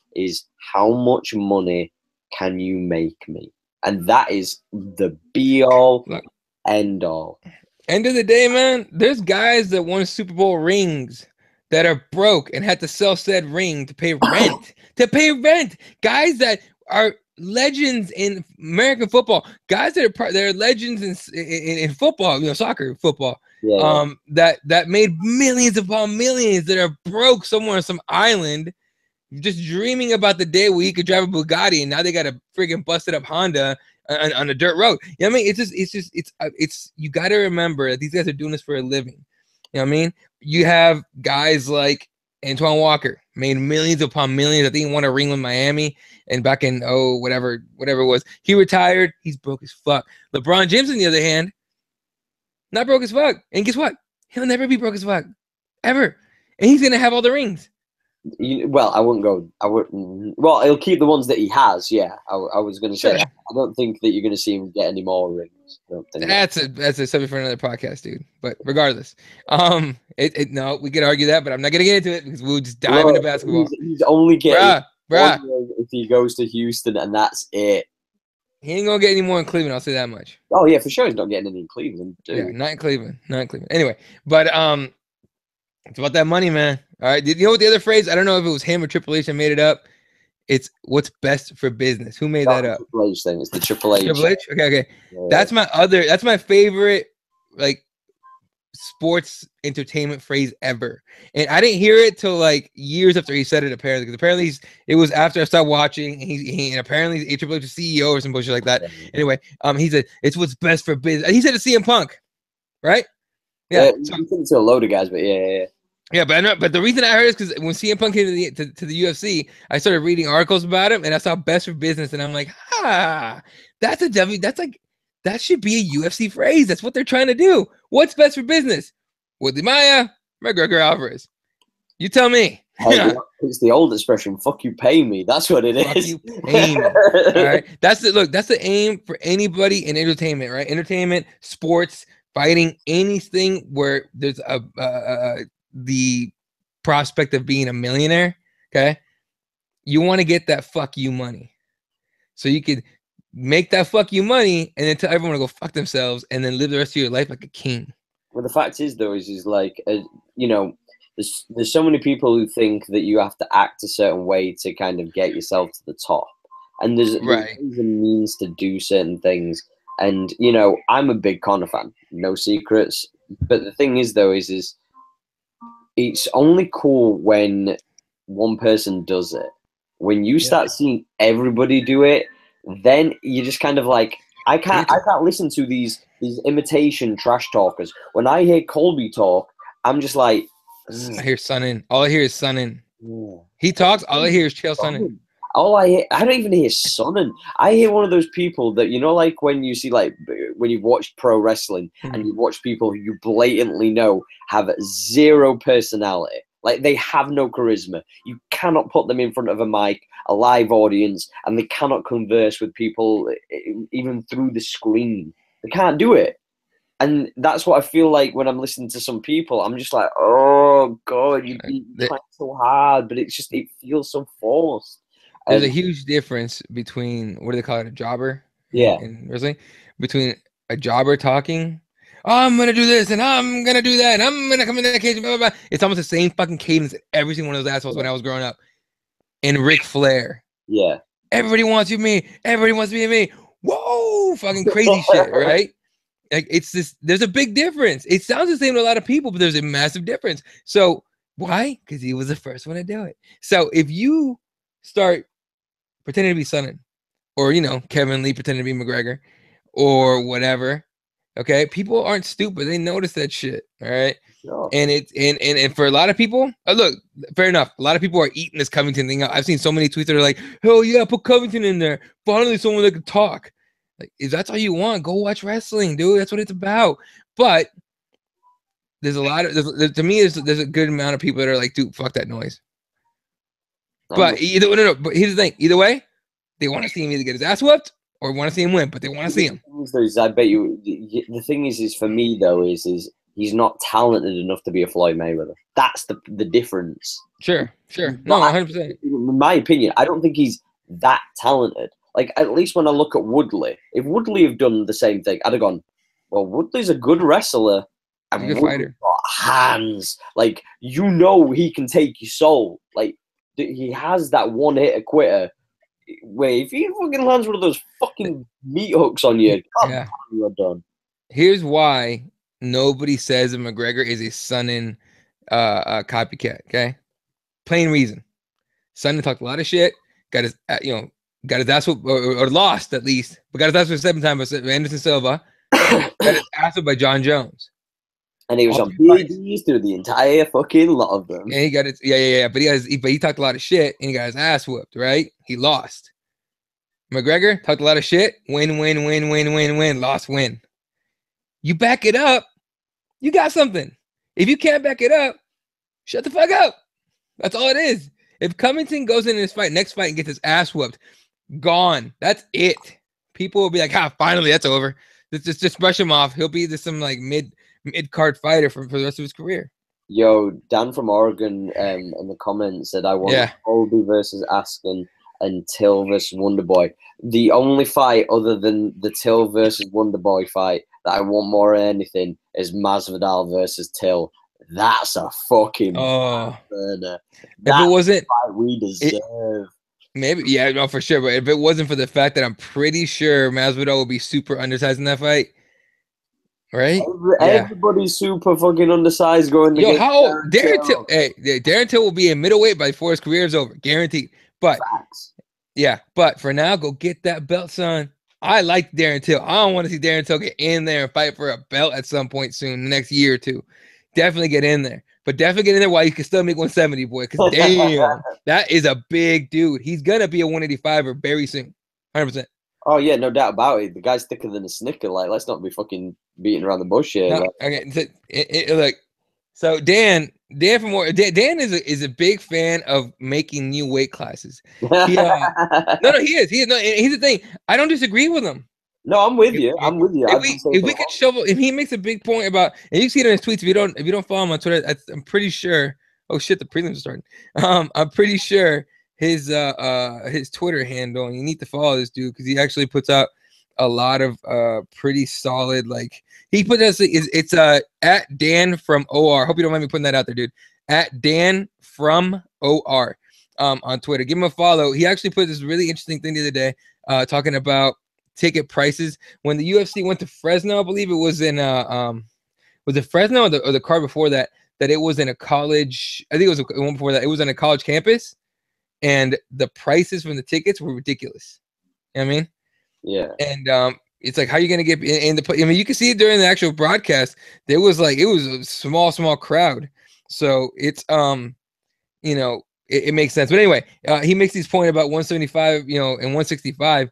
how much money can you make me, and that is the be all, end all. End of the day, man. There's guys that won Super Bowl rings that are broke and had to sell said ring to pay rent. Guys that are legends in American football, guys that are legends in football, soccer, football, that made millions upon millions, that are broke somewhere on some island, just dreaming about the day where he could drive a Bugatti, and now they got a freaking busted up Honda on a dirt road. You know what I mean? It's you got to remember that these guys are doing this for a living. You know what I mean? You have guys like Antoine Walker, made millions upon millions. I think he won a ring with Miami, and back in whatever it was, he retired. He's broke as fuck. LeBron James, on the other hand, not broke as fuck. And guess what? He'll never be broke as fuck, ever. And he's gonna have all the rings. Well, he'll keep the ones that he has. Yeah, I was gonna say. Sure. I don't think that you're gonna see him get any more rings. That's a subject for another podcast, dude. But regardless, no, we could argue that, but I'm not gonna get into it because we'll just dive into basketball. He's only getting bruh. If he goes to Houston, and that's it. He ain't gonna get any more in Cleveland. I'll say that much. Oh yeah, for sure, he's not getting any in Cleveland. Dude. Yeah, not in Cleveland. Anyway, but it's about that money, man. All right. You know what the other phrase? I don't know if it was him or Triple H that made it up. It's what's best for business. Who made that up? Triple H thing. It's the Triple H. Triple H? Okay. Yeah. That's my favorite, like, sports entertainment phrase ever. And I didn't hear it till like years after he said it, apparently. Because apparently it was after I started watching. And apparently Triple H was CEO or some bullshit like that. Yeah. Anyway, he said, it's what's best for business. He said to CM Punk, right? Yeah. It's a load of guys, but yeah. Yeah, but the reason I heard is because when CM Punk came to the UFC, I started reading articles about him, and I saw best for business, and I'm like, that should be a UFC phrase. That's what they're trying to do. What's best for business? Woodley Maia, McGregor Alvarez. You tell me. It's the old expression, fuck you, pay me. That's what it is. Fuck you, pay me. All right. That's the aim for anybody in entertainment, right? Entertainment, sports, fighting, anything where there's the prospect of being a millionaire, okay? You want to get that fuck you money. So you could make that fuck you money and then tell everyone to go fuck themselves and then live the rest of your life like a king. Well, the fact is, though, is like, there's so many people who think that you have to act a certain way to kind of get yourself to the top. And there's a means to do certain things. And, I'm a big Conor fan, no secrets. But the thing is, though, is it's only cool when one person does it. When you start seeing everybody do it, then you're just kind of like, I can't listen to these imitation trash talkers. When I hear Colby talk, I'm just like, I hear Sonnen. All I hear is Sonnen. Yeah. He talks, all I hear is Chael Sonnen. I don't even hear Sonnen. I hear one of those people that, you know, like when you see, like, when you've watched pro wrestling and you watch people who you blatantly know have zero personality. Like, they have no charisma. You cannot put them in front of a mic, a live audience, and they cannot converse with people even through the screen. They can't do it. And that's what I feel like when I'm listening to some people. I'm just like, oh, God, you're trying so hard, but it feels so forced. There's a huge difference between, what do they call it, a jobber? Yeah. In wrestling? Between a jobber talking, oh, I'm going to do this, and I'm going to do that, and I'm going to come in that cage, blah, blah, blah. It's almost the same fucking cadence that every single one of those assholes when I was growing up. And Ric Flair. Yeah. Everybody wants you, me. Everybody wants to be me. Whoa, fucking crazy shit, right? Like, it's this, there's a big difference. It sounds the same to a lot of people, but there's a massive difference. So why? Because he was the first one to do it. So if you start pretending to be Sonnen, or, you know, Kevin Lee pretending to be McGregor, or whatever, okay, people aren't stupid. They notice that shit, all right? Sure. And it's and for a lot of people, look, fair enough. A lot of people are eating this Covington thing up. I've seen so many tweets that are like, hell yeah, put Covington in there. Finally, someone that can talk. Like, if that's all you want, go watch wrestling, dude. That's what it's about. But there's a lot of to me, there's a good amount of people that are like, dude, fuck that noise. But but here's the thing. Either way, they want to see him either get his ass whooped or want to see him win, but they want to see him. I bet you the thing is for me though is he's not talented enough to be a Floyd Mayweather. That's the difference. Sure. No, 100%. In my opinion, I don't think he's that talented. Like, at least when I look at Woodley, if Woodley have done the same thing, I'd have gone, well, Woodley's a good wrestler and a good fighter. Got hands. Like, you know, he can take your soul. Like, he has that one hitter quitter where if he fucking lands one of those fucking meat hooks on you, yeah, you're done. Here's why nobody says that McGregor is a Sonnen copycat. Okay, plain reason. Sonnen talked a lot of shit. Got his got his ass whooped, or lost at least, but got his ass whooped 7 times by Anderson Silva. Got his ass whooped by John Jones. And he was on PEDs through the entire fucking lot of them. And he got it, yeah. But he talked a lot of shit, and he got his ass whooped. Right? He lost. McGregor talked a lot of shit. Win. Lost, win. You back it up, you got something. If you can't back it up, shut the fuck up. That's all it is. If Cummington goes in his next fight and gets his ass whooped, gone. That's it. People will be like, finally, that's over. Just brush him off. He'll be some like mid-card fighter for the rest of his career. Yo, Dan from Oregon in the comments said, I want Colby versus Askin and Till versus Wonderboy. The only fight other than the Till versus Wonderboy fight that I want more than anything is Masvidal versus Till. That's a fucking burner. If it wasn't fight we deserve. Maybe, yeah, no, for sure. But if it wasn't for the fact that I'm pretty sure Masvidal will be super undersized in that fight, right? Everybody's super fucking undersized going. Yo, how old? Darren Till? Hey, Darren Till will be a middleweight before his career is over, guaranteed. But yeah, but for now, go get that belt, son. I like Darren Till. I don't want to see Darren Till get in there and fight for a belt at some point soon, the next year or two. Definitely get in there. But definitely get in there while you can still make 170, boy. Because damn, that is a big dude. He's going to be a 185er very soon. 100%. Oh, yeah, no doubt about it. The guy's thicker than a Snicker. Like, let's not be fucking beating around the bush here. No, okay, so Dan is a big fan of making new weight classes. He is. No, here's the thing. I don't disagree with him. No, I'm with you. If he makes a big point about, and you see it in his tweets, if you don't follow him on Twitter, I'm pretty sure. Oh shit, the prelims are starting. I'm pretty sure his Twitter handle, and you need to follow this dude because he actually puts out a lot of pretty solid, like he put us. It's at Dan from OR. Hope you don't mind me putting that out there, dude. At Dan from OR on Twitter. Give him a follow. He actually put this really interesting thing the other day, talking about ticket prices when the UFC went to Fresno. I believe it was in was it Fresno or the card before that it was in a college. I think it was the one before that. It was in a college campus, and the prices from the tickets were ridiculous. You know what I mean? Yeah. And it's like, how are you gonna get in the? I mean, you can see it during the actual broadcast. There was like, it was a small crowd. So it's it makes sense. But anyway, he makes this point about 175, you know, and 165.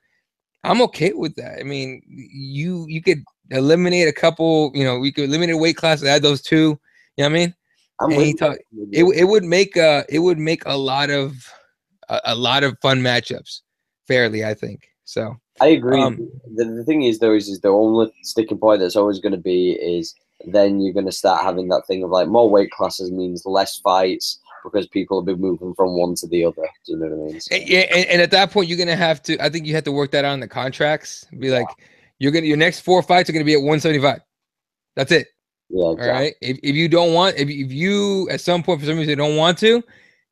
I'm okay with that. I mean, you could eliminate a couple, you know, we could eliminate weight classes, add those two. You know what I mean? And he talked. It would make a lot of fun matchups fairly, I think. So I agree. The thing is, though, is the only sticking point that's always going to be is then you're going to start having that thing of like more weight classes means less fights because people will be moving from one to the other. Do you know what I mean? So. Yeah, and at that point, you're going to have to. I think you have to work that out in the contracts. Be like, your next 4 fights are going to be at 175. That's it. Yeah. Exactly. All right. If you don't want, if you at some point for some reason don't want to,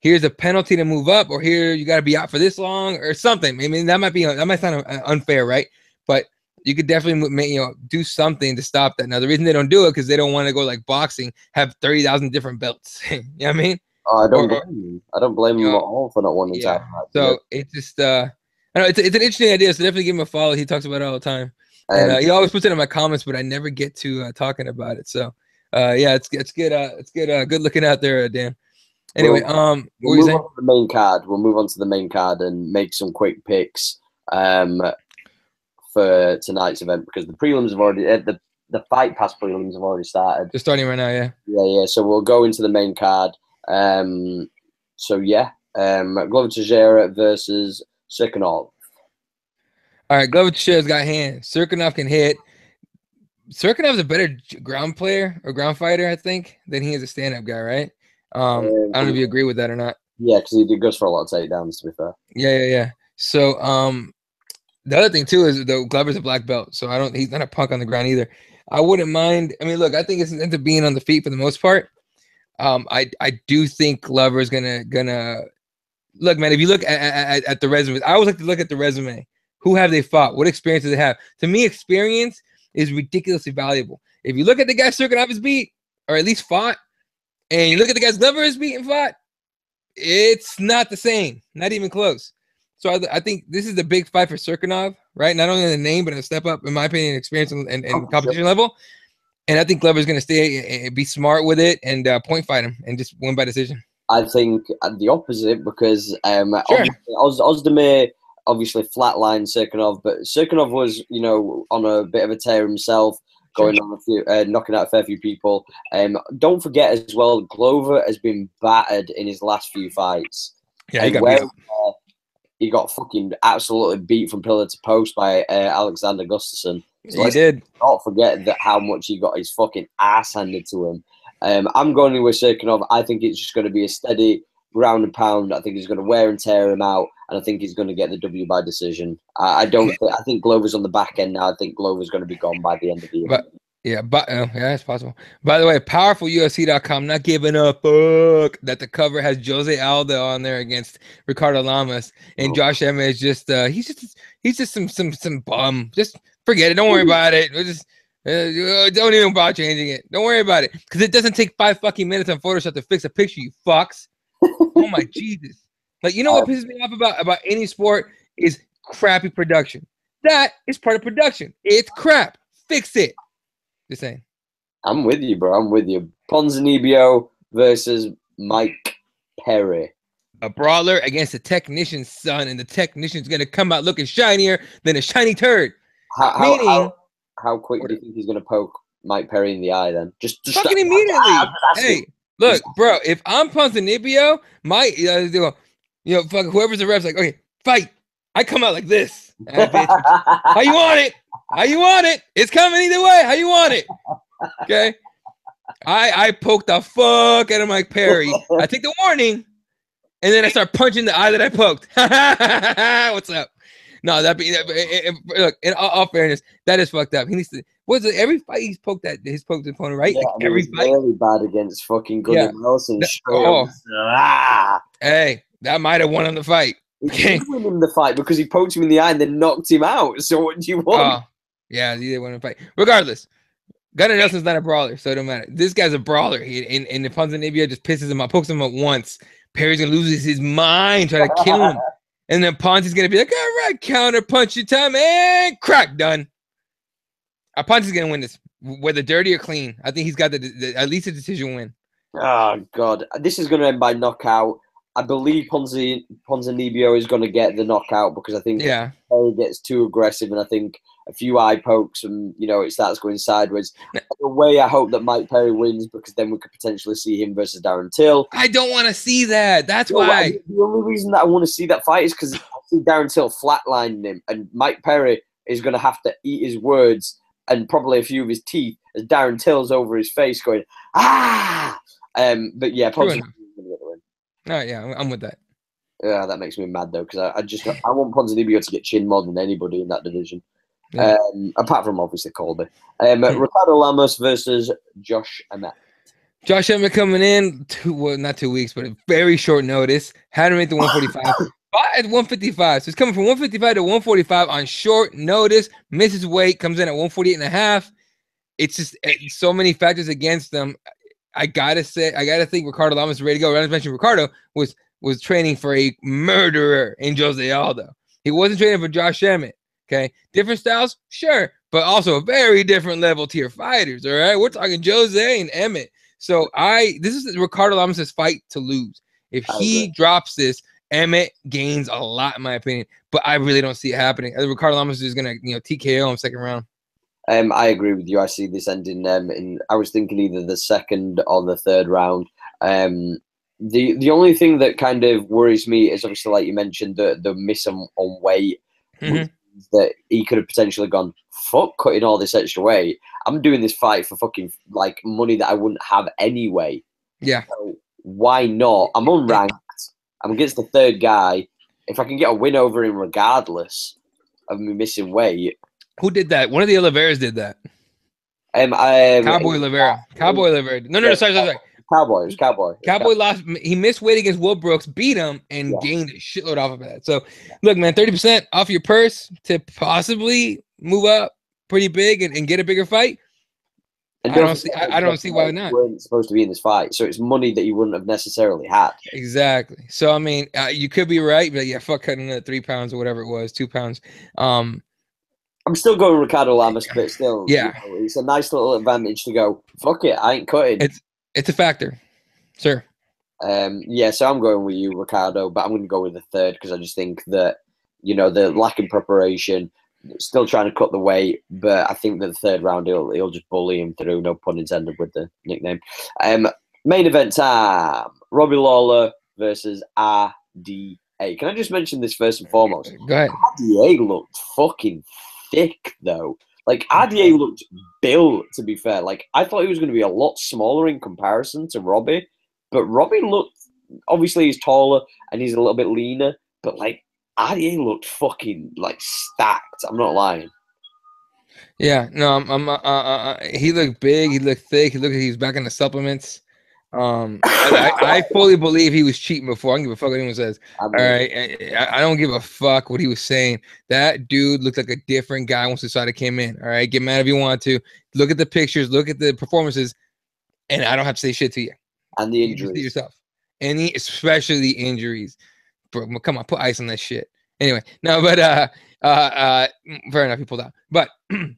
here's a penalty to move up, or here you got to be out for this long, or something. I mean, that might sound unfair, right? But you could definitely do something to stop that. Now, the reason they don't do it because they don't want to go like boxing, have 30,000 different belts. You know what I mean? I don't blame them at all for not wanting to have that. So it's just I don't know, it's an interesting idea. So definitely give him a follow. He talks about it all the time. And he always puts it in my comments, but I never get to talking about it. So, yeah, it's good. It's good. Good looking out there, Dan. Anyway, we'll move on to the main card. We'll move on to the main card and make some quick picks for tonight's event because the prelims have already the Fight Pass prelims have already started. They're starting right now, yeah. Yeah. So we'll go into the main card. Glover Teixeira versus Serkinov. All right, Glover Teixeira's got hands. Serkinov can hit. Serkinov's a better ground player or ground fighter, I think, than he is a stand-up guy, right? I don't know if you agree with that or not. Yeah, because he goes for a lot of takedowns, to be fair. Yeah. So, the other thing too is the Glover's a black belt, so he's not a punk on the ground either. I wouldn't mind. I mean, look, I think it's into being on the feet for the most part. I do think Glover's gonna look, man. If you look at the resume, I always like to look at the resume. Who have they fought? What experience do they have? To me, experience is ridiculously valuable. If you look at the guy Serkinov has beat, or at least fought, and you look at the guys Glover has beat and fought, it's not the same, not even close. So I think this is a big fight for Serkinov, right? Not only in the name, but a step up, in my opinion, experience and competition level. And I think Glover's going to stay and be smart with it and point fight him and just win by decision. I think the opposite because Ozdemir obviously flatlined Serkinov, but Serkinov was, on a bit of a tear himself, going on a few, knocking out a fair few people. Don't forget as well, Glover has been battered in his last few fights. Yeah, he got beat up. He got fucking absolutely beat from pillar to post by Alexander Gustafsson. So he did. Not forget how much he got his fucking ass handed to him. I'm going with Serkinov. I think it's just going to be a steady ground and pound. I think he's going to wear and tear him out, and I think he's going to get the W by decision. I think Glover's on the back end now. I think Glover's going to be gone by the end of the year. Yeah, it's possible. By the way, powerfulufc.com not giving a fuck that the cover has Jose Aldo on there against Ricardo Lamas, and Josh Emmett is just he's just some bum. Just forget it. Don't worry about it. Just don't even bother changing it. Don't worry about it because it doesn't take 5 fucking minutes on Photoshop to fix a picture. You fucks. Oh my Jesus! Like, you know what pisses me off about any sport is crappy production. That is part of production. It's crap. Fix it. Just saying. I'm with you, bro. I'm with you. Ponzinibbio versus Mike Perry. A brawler against a technician's son, and the technician's going to come out looking shinier than a shiny turd. How quick do you think he's going to poke Mike Perry in the eye then? Just fucking immediately. Hey, look, bro, if I'm Ponzinibbio, fuck whoever's the ref's like, okay, fight. I come out like this. How you want it? How you want it? It's coming either way. How you want it? Okay. I poke the fuck out of Mike Perry. I take the warning, and then I start punching the eye that I poked. What's up? No, look. In all fairness, that is fucked up. He needs to. Was it every fight he's poked his opponent, right? Yeah, like every fight. Really bad against fucking Gunnar Nelson. Hey, that might have won him the fight. He did win him the fight because he poked him in the eye and then knocked him out. So what do you want? Yeah, he did win the fight. Regardless, Gunnar Nelson's not a brawler, so it don't matter. This guy's a brawler. And the Ponzinibbio just pisses him off, pokes him up once. Perry's gonna lose his mind, try to kill him. And then Ponzi's gonna be like, all right, counter punch your time, and crack, done. Ponzi's gonna win this, whether dirty or clean. I think he's got at least a decision win. Oh God, this is gonna end by knockout. I believe Ponzinibbio is going to get the knockout because I think Perry gets too aggressive, and I think a few eye pokes and it starts going sideways. The way I hope that Mike Perry wins because then we could potentially see him versus Darren Till. I don't want to see that. That's why. The only reason that I want to see that fight is because I see Darren Till flatlining him, and Mike Perry is going to have to eat his words and probably a few of his teeth as Darren Till's over his face going, ah! But yeah, Ponzinibbio is going to get the win. Oh, yeah, I'm with that. Yeah, that makes me mad though because I want Ponzinibbio to get chin more than anybody in that division. Yeah. Apart from obviously Colby. Ricardo Lamas versus Josh Emmett. Josh Emmett coming in not 2 weeks, but a very short notice. Had to make the 145. At 155. So he's coming from 155 to 145 on short notice. Misses weight, comes in at 148.5. It's just so many factors against them. I gotta think Ricardo Lamas is ready to go. I mentioned Ricardo was training for a murderer in Jose Aldo. He wasn't training for Josh Emmett. Okay, different styles, sure, but also a very different level tier fighters. All right, we're talking Jose and Emmett. So this is Ricardo Lamas' fight to lose. If he drops this, Emmett gains a lot, in my opinion. But I really don't see it happening. Ricardo Lamas is gonna TKO him second round. I agree with you. I see this ending. I was thinking either the second or the third round. The only thing that kind of worries me is obviously, like you mentioned, the miss on weight. That he could have potentially gone, fuck cutting all this extra weight. I'm doing this fight for fucking like money that I wouldn't have anyway. Yeah. So why not? I'm unranked. I'm against the third guy. If I can get a win over him regardless of me missing weight. Who did that? One of the Oliveras did that. Cowboy Oliveira. No, sorry. Cowboy. It was Cowboy. Cowboy lost. He missed weight against Will Brooks, beat him, and gained a shitload off of that. So, look, man, 30% off your purse to possibly move up pretty big and get a bigger fight. I don't see why not. You weren't supposed to be in this fight, so it's money that you wouldn't have necessarily had. Exactly. So, I mean, you could be right, but yeah, fuck cutting another 3 pounds or whatever it was, 2 pounds. I'm still going Ricardo Lamas, but still, yeah, it's a nice little advantage to go, fuck it, I ain't cutting. It's a factor, sir. Yeah, so I'm going with you, Ricardo, but I'm going to go with the third because I just think that, the lack of preparation, still trying to cut the weight, but I think that the third round he'll just bully him through, no pun intended with the nickname. Main event time, Robbie Lawler versus RDA. Can I just mention this first and foremost? Go ahead. RDA looked fucking thick, though. Like, RDA looked built, to be fair. Like, I thought he was going to be a lot smaller in comparison to Robbie, but Robbie looked, obviously he's taller and he's a little bit leaner, but, like, RDA looked fucking, like, stacked. I'm not lying. Yeah, no, he looked big, he looked thick, he looked like he was back in the supplements. I fully believe he was cheating before. I don't give a fuck what anyone says. All right, I don't give a fuck what he was saying. That dude looked like a different guy once the side came in. All right, get mad if you want to. Look at the pictures, look at the performances, and I don't have to say shit to you. And the injuries. You see yourself, especially the injuries. Bro, come on, put ice on that shit. Anyway, no, but fair enough, he pulled out. But let's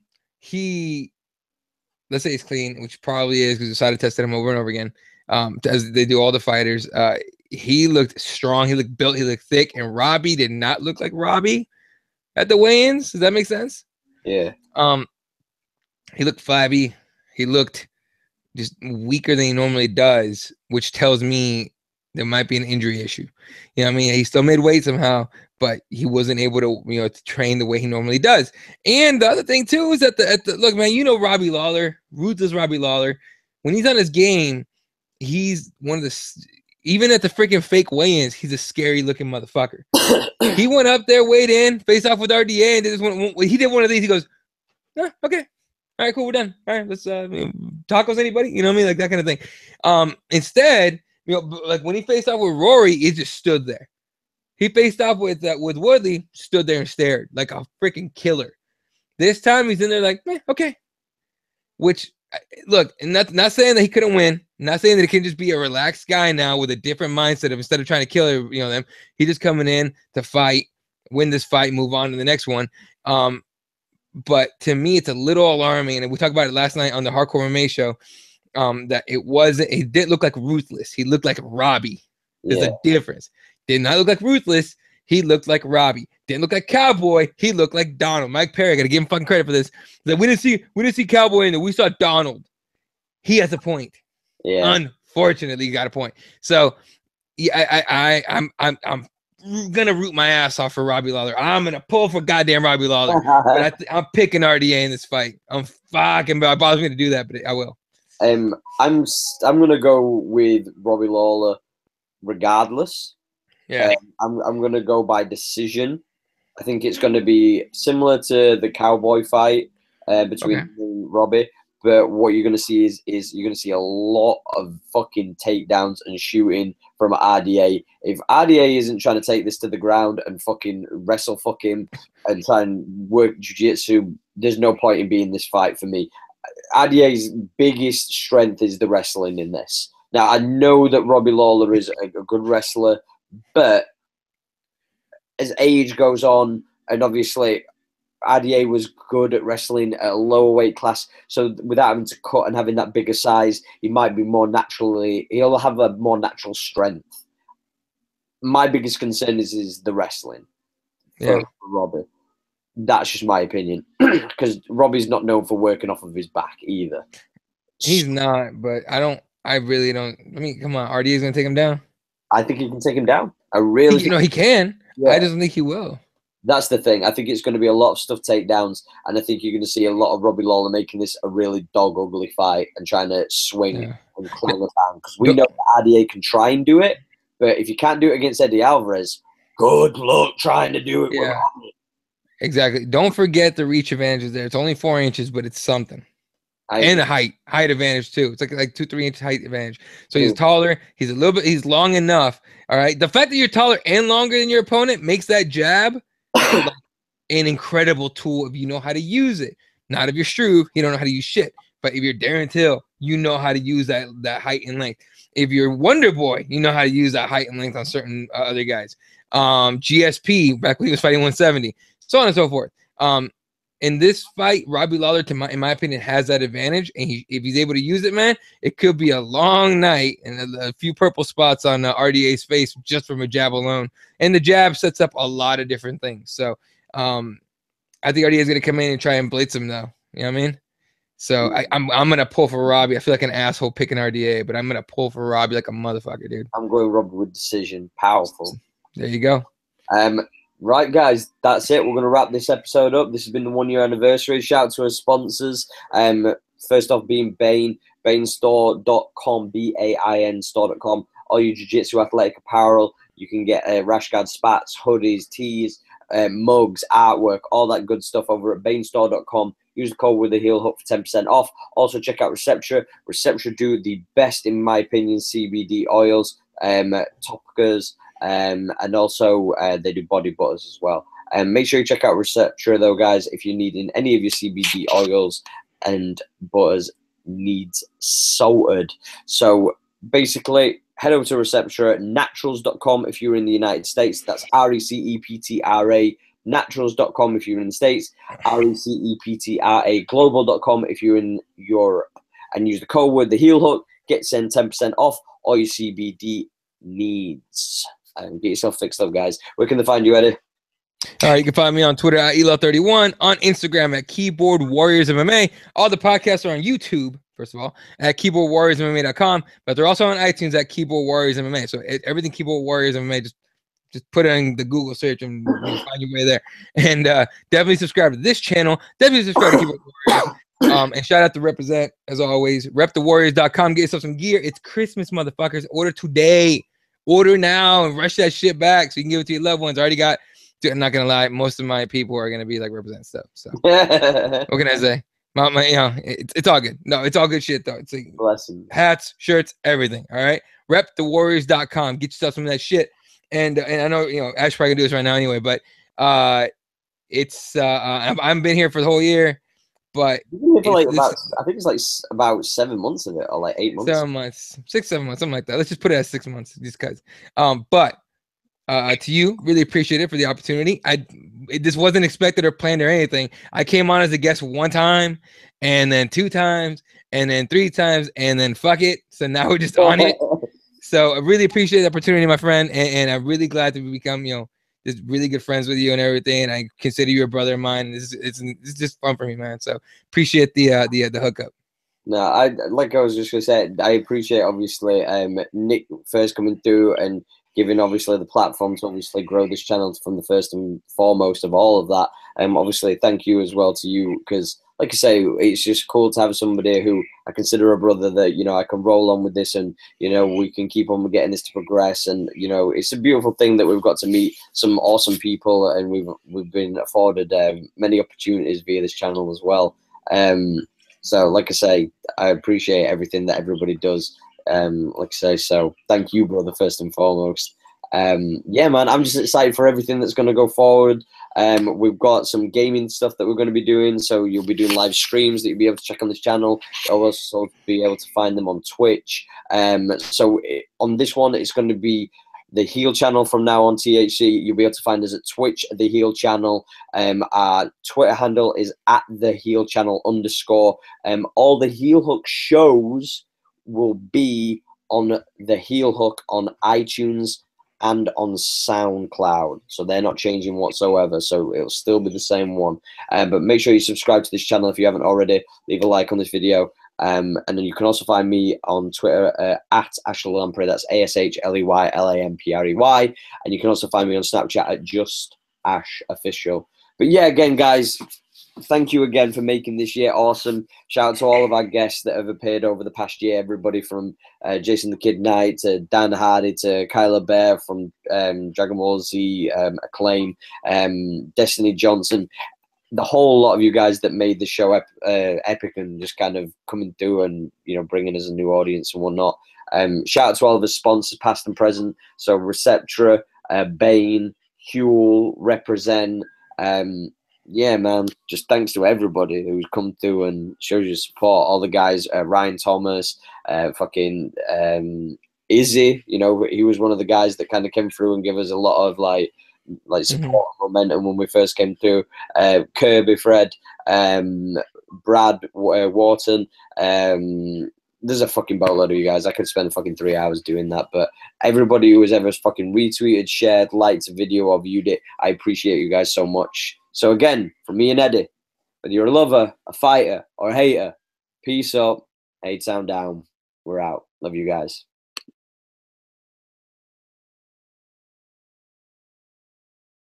say he's clean, which probably is because the side tested him over and over again. As they do all the fighters, he looked strong, he looked built, he looked thick, and Robbie did not look like Robbie at the weigh-ins. Does that make sense? Yeah. He looked flabby. He looked just weaker than he normally does, which tells me there might be an injury issue. You know what I mean? He still made weight somehow, but he wasn't able to, to train the way he normally does. And the other thing too is that look, man, Robbie Lawler, ruthless Robbie Lawler, when he's on his game, he's one of the, even at the freaking fake weigh-ins, he's a scary looking motherfucker. He went up there, weighed in, faced off with RDA, and he did one of these. He goes, okay. All right, cool, we're done. All right, let's tacos anybody? You know what I mean? Like that kind of thing. Instead, like when he faced off with Rory, he just stood there. He faced off with Woodley, stood there and stared like a freaking killer. This time he's in there like, okay. Which, look, and not saying that he couldn't win, not saying that he can just be a relaxed guy now with a different mindset of instead of trying to kill them, he just coming in to fight, win this fight, move on to the next one. But to me, it's a little alarming, and we talked about it last night on the Hardcore MMA show. That it didn't look like ruthless. He looked like Robbie. There's a difference. Did not look like Ruthless. He looked like Robbie. Didn't look like Cowboy. He looked like Donald. Mike Perry, I got to give him fucking credit for this. Like, we didn't see Cowboy in there. We saw Donald. He has a point. Yeah. Unfortunately, he got a point. So, yeah, I'm gonna root my ass off for Robbie Lawler. I'm gonna pull for goddamn Robbie Lawler. But I'm picking RDA in this fight. I'm fucking. It bothers me to do that, but I will. I'm gonna go with Robbie Lawler, regardless. Yeah. I'm gonna go by decision. I think it's gonna be similar to the Cowboy fight between him and Robbie. But what you're going to see is you're going to see a lot of fucking takedowns and shooting from RDA. If RDA isn't trying to take this to the ground and fucking wrestle fucking and try and work jiu-jitsu, there's no point in being in this fight for me. RDA's biggest strength is the wrestling in this. Now, I know that Robbie Lawler is a good wrestler, but as age goes on, and obviously RDA was good at wrestling at a lower weight class, so without having to cut and having that bigger size, he'll have a more natural strength. My biggest concern is the wrestling for Robbie. That's just my opinion, because Robbie's not known for working off of his back either. He's not, but I really don't. I mean, come on, RDA's gonna take him down. I think he can take him down. I really think he can. Yeah. I just don't think he will. That's the thing. I think it's going to be a lot of stuff takedowns, and I think you're going to see a lot of Robbie Lawler making this a really dog ugly fight and trying to swing and climb down. Because we know that RDA can try and do it, but if you can't do it against Eddie Alvarez, good luck trying to do it. Yeah, exactly. Don't forget the reach advantage there. It's only 4 inches, but it's something. And the height advantage too. It's like 2-3 inch height advantage. So he's taller. He's long enough. All right. The fact that you're taller and longer than your opponent makes that jab like an incredible tool if you know how to use it. Not if you're Struve, you don't know how to use shit. But if you're Darren Till, you know how to use that height and length. If you're Wonder Boy, you know how to use that height and length on certain other guys. GSP, back when he was fighting 170, so on and so forth. In this fight, Robbie Lawler, in my opinion, has that advantage. And if he's able to use it, man, it could be a long night and a few purple spots on RDA's face just from a jab alone. And the jab sets up a lot of different things. So I think RDA is going to come in and try and blitz him, though. You know what I mean? So I'm going to pull for Robbie. I feel like an asshole picking RDA, but I'm going to pull for Robbie like a motherfucker, dude. I'm going Robbie with decision. Powerful. There you go. Right, guys, that's it. We're going to wrap this episode up. This has been the 1 year anniversary. Shout out to our sponsors. First off being Bain, bainstore.com, BAIN store.com. All your jiu-jitsu athletic apparel. You can get rash guard spats, hoodies, tees, mugs, artwork, all that good stuff over at bainstore.com. Use the code with the heel hook for 10% off. Also, check out Receptra. Receptra do the best, in my opinion, CBD oils, topicals, and also they do body butters as well. Make sure you check out Receptra, though, guys, if you're needing any of your CBD oils and butters needs sorted. So basically, head over to Receptra, naturals.com if you're in the United States. That's RECEPTRA, naturals.com if you're in the States, RECEPTRA, global.com if you're in Europe. And use the code word, the heel hook, get sent 10% off all your CBD needs. And get yourself fixed up, guys. Where can they find you, Eddie? All right, you can find me on Twitter at ELO31, on Instagram at Keyboard Warriors MMA. All the podcasts are on YouTube, first of all, at keyboardwarriorsmma.com, but they're also on iTunes at Keyboard Warriors MMA. So everything Keyboard Warriors MMA, just put it in the Google search and you'll find your way there. And definitely subscribe to this channel. Definitely subscribe to Keyboard Warriors. And shout out to Represent, as always. RepTheWarriors.com. Get yourself some gear. It's Christmas, motherfuckers. Order today. Order now and rush that shit back so you can give it to your loved ones. I already got, dude, I'm not going to lie, most of my people are going to be like Represent stuff. So what can I say? It's all good. No, it's all good shit, though. It's like hats, shirts, everything. All right. RepTheWarriors.com. Get yourself some of that shit. And I know, Ash probably going to do this right now anyway, but I haven't been here for the whole year. But I think it's like about 7 months of it, or like 8 months. 7 months, 6-7 months, something like that. Let's just put it at 6 months, just cause. But to you, really appreciate it for the opportunity. This wasn't expected or planned or anything. I came on as a guest 1 time, and then 2 times, and then 3 times, and then fuck it. So now we're just on it. So I really appreciate the opportunity, my friend, and I'm really glad to become, you know, just really good friends with you and everything. And I consider you a brother of mine. It's just fun for me, man. So appreciate the hookup. No, like I was just gonna say, I appreciate obviously Nick first coming through and giving obviously the platform to obviously grow this channel from the first and foremost of all of that. Obviously thank you as well to you, because like I say, it's just cool to have somebody who I consider a brother that, you know, I can roll on with this, and you know, we can keep on getting this to progress. And you know, it's a beautiful thing that we've got to meet some awesome people, and we've been afforded many opportunities via this channel as well. So, like I say, I appreciate everything that everybody does. Like I say, so thank you, brother, first and foremost. Yeah, man, I'm just excited for everything that's going to go forward. We've got some gaming stuff that we're going to be doing, so you'll be doing live streams that you'll be able to check on this channel. You'll also be able to find them on Twitch. On this one, it's going to be the Heel channel from now on. THC, you'll be able to find us at Twitch, the Heel channel. Our Twitter handle is at the Heel channel _. All the Heel Hook shows will be on the Heel Hook on iTunes and on SoundCloud, so they're not changing whatsoever, so it'll still be the same one. But make sure you subscribe to this channel if you haven't already. Leave a like on this video. And then you can also find me on Twitter at Ashley Lamprey. That's ASHLEYLAMPREY. And you can also find me on Snapchat at JustAshOfficial. But yeah, again, guys, thank you again for making this year awesome. Shout out to all of our guests that have appeared over the past year. Everybody from Jason the Kid Knight to Dan Hardy to Kyla Bear from Dragon Ball Z, Acclaim, Destiny Johnson. The whole lot of you guys that made the show epic and just kind of coming through and, you know, bringing us a new audience and whatnot. Shout out to all of the sponsors, past and present. So Receptra, Bain, Huel, Represent. Yeah, man, just thanks to everybody who's come through and shows your support. All the guys, Ryan Thomas, fucking Izzy, you know, he was one of the guys that kind of came through and gave us a lot of like support and momentum when we first came through. Kirby, Fred, Brad, Wharton. There's a fucking boatload of you guys. I could spend fucking 3 hours doing that. But everybody who has ever fucking retweeted, shared, liked a video or viewed it, I appreciate you guys so much. So again, from me and Eddie, whether you're a lover, a fighter, or a hater, peace up, hate sound down. We're out. Love you guys.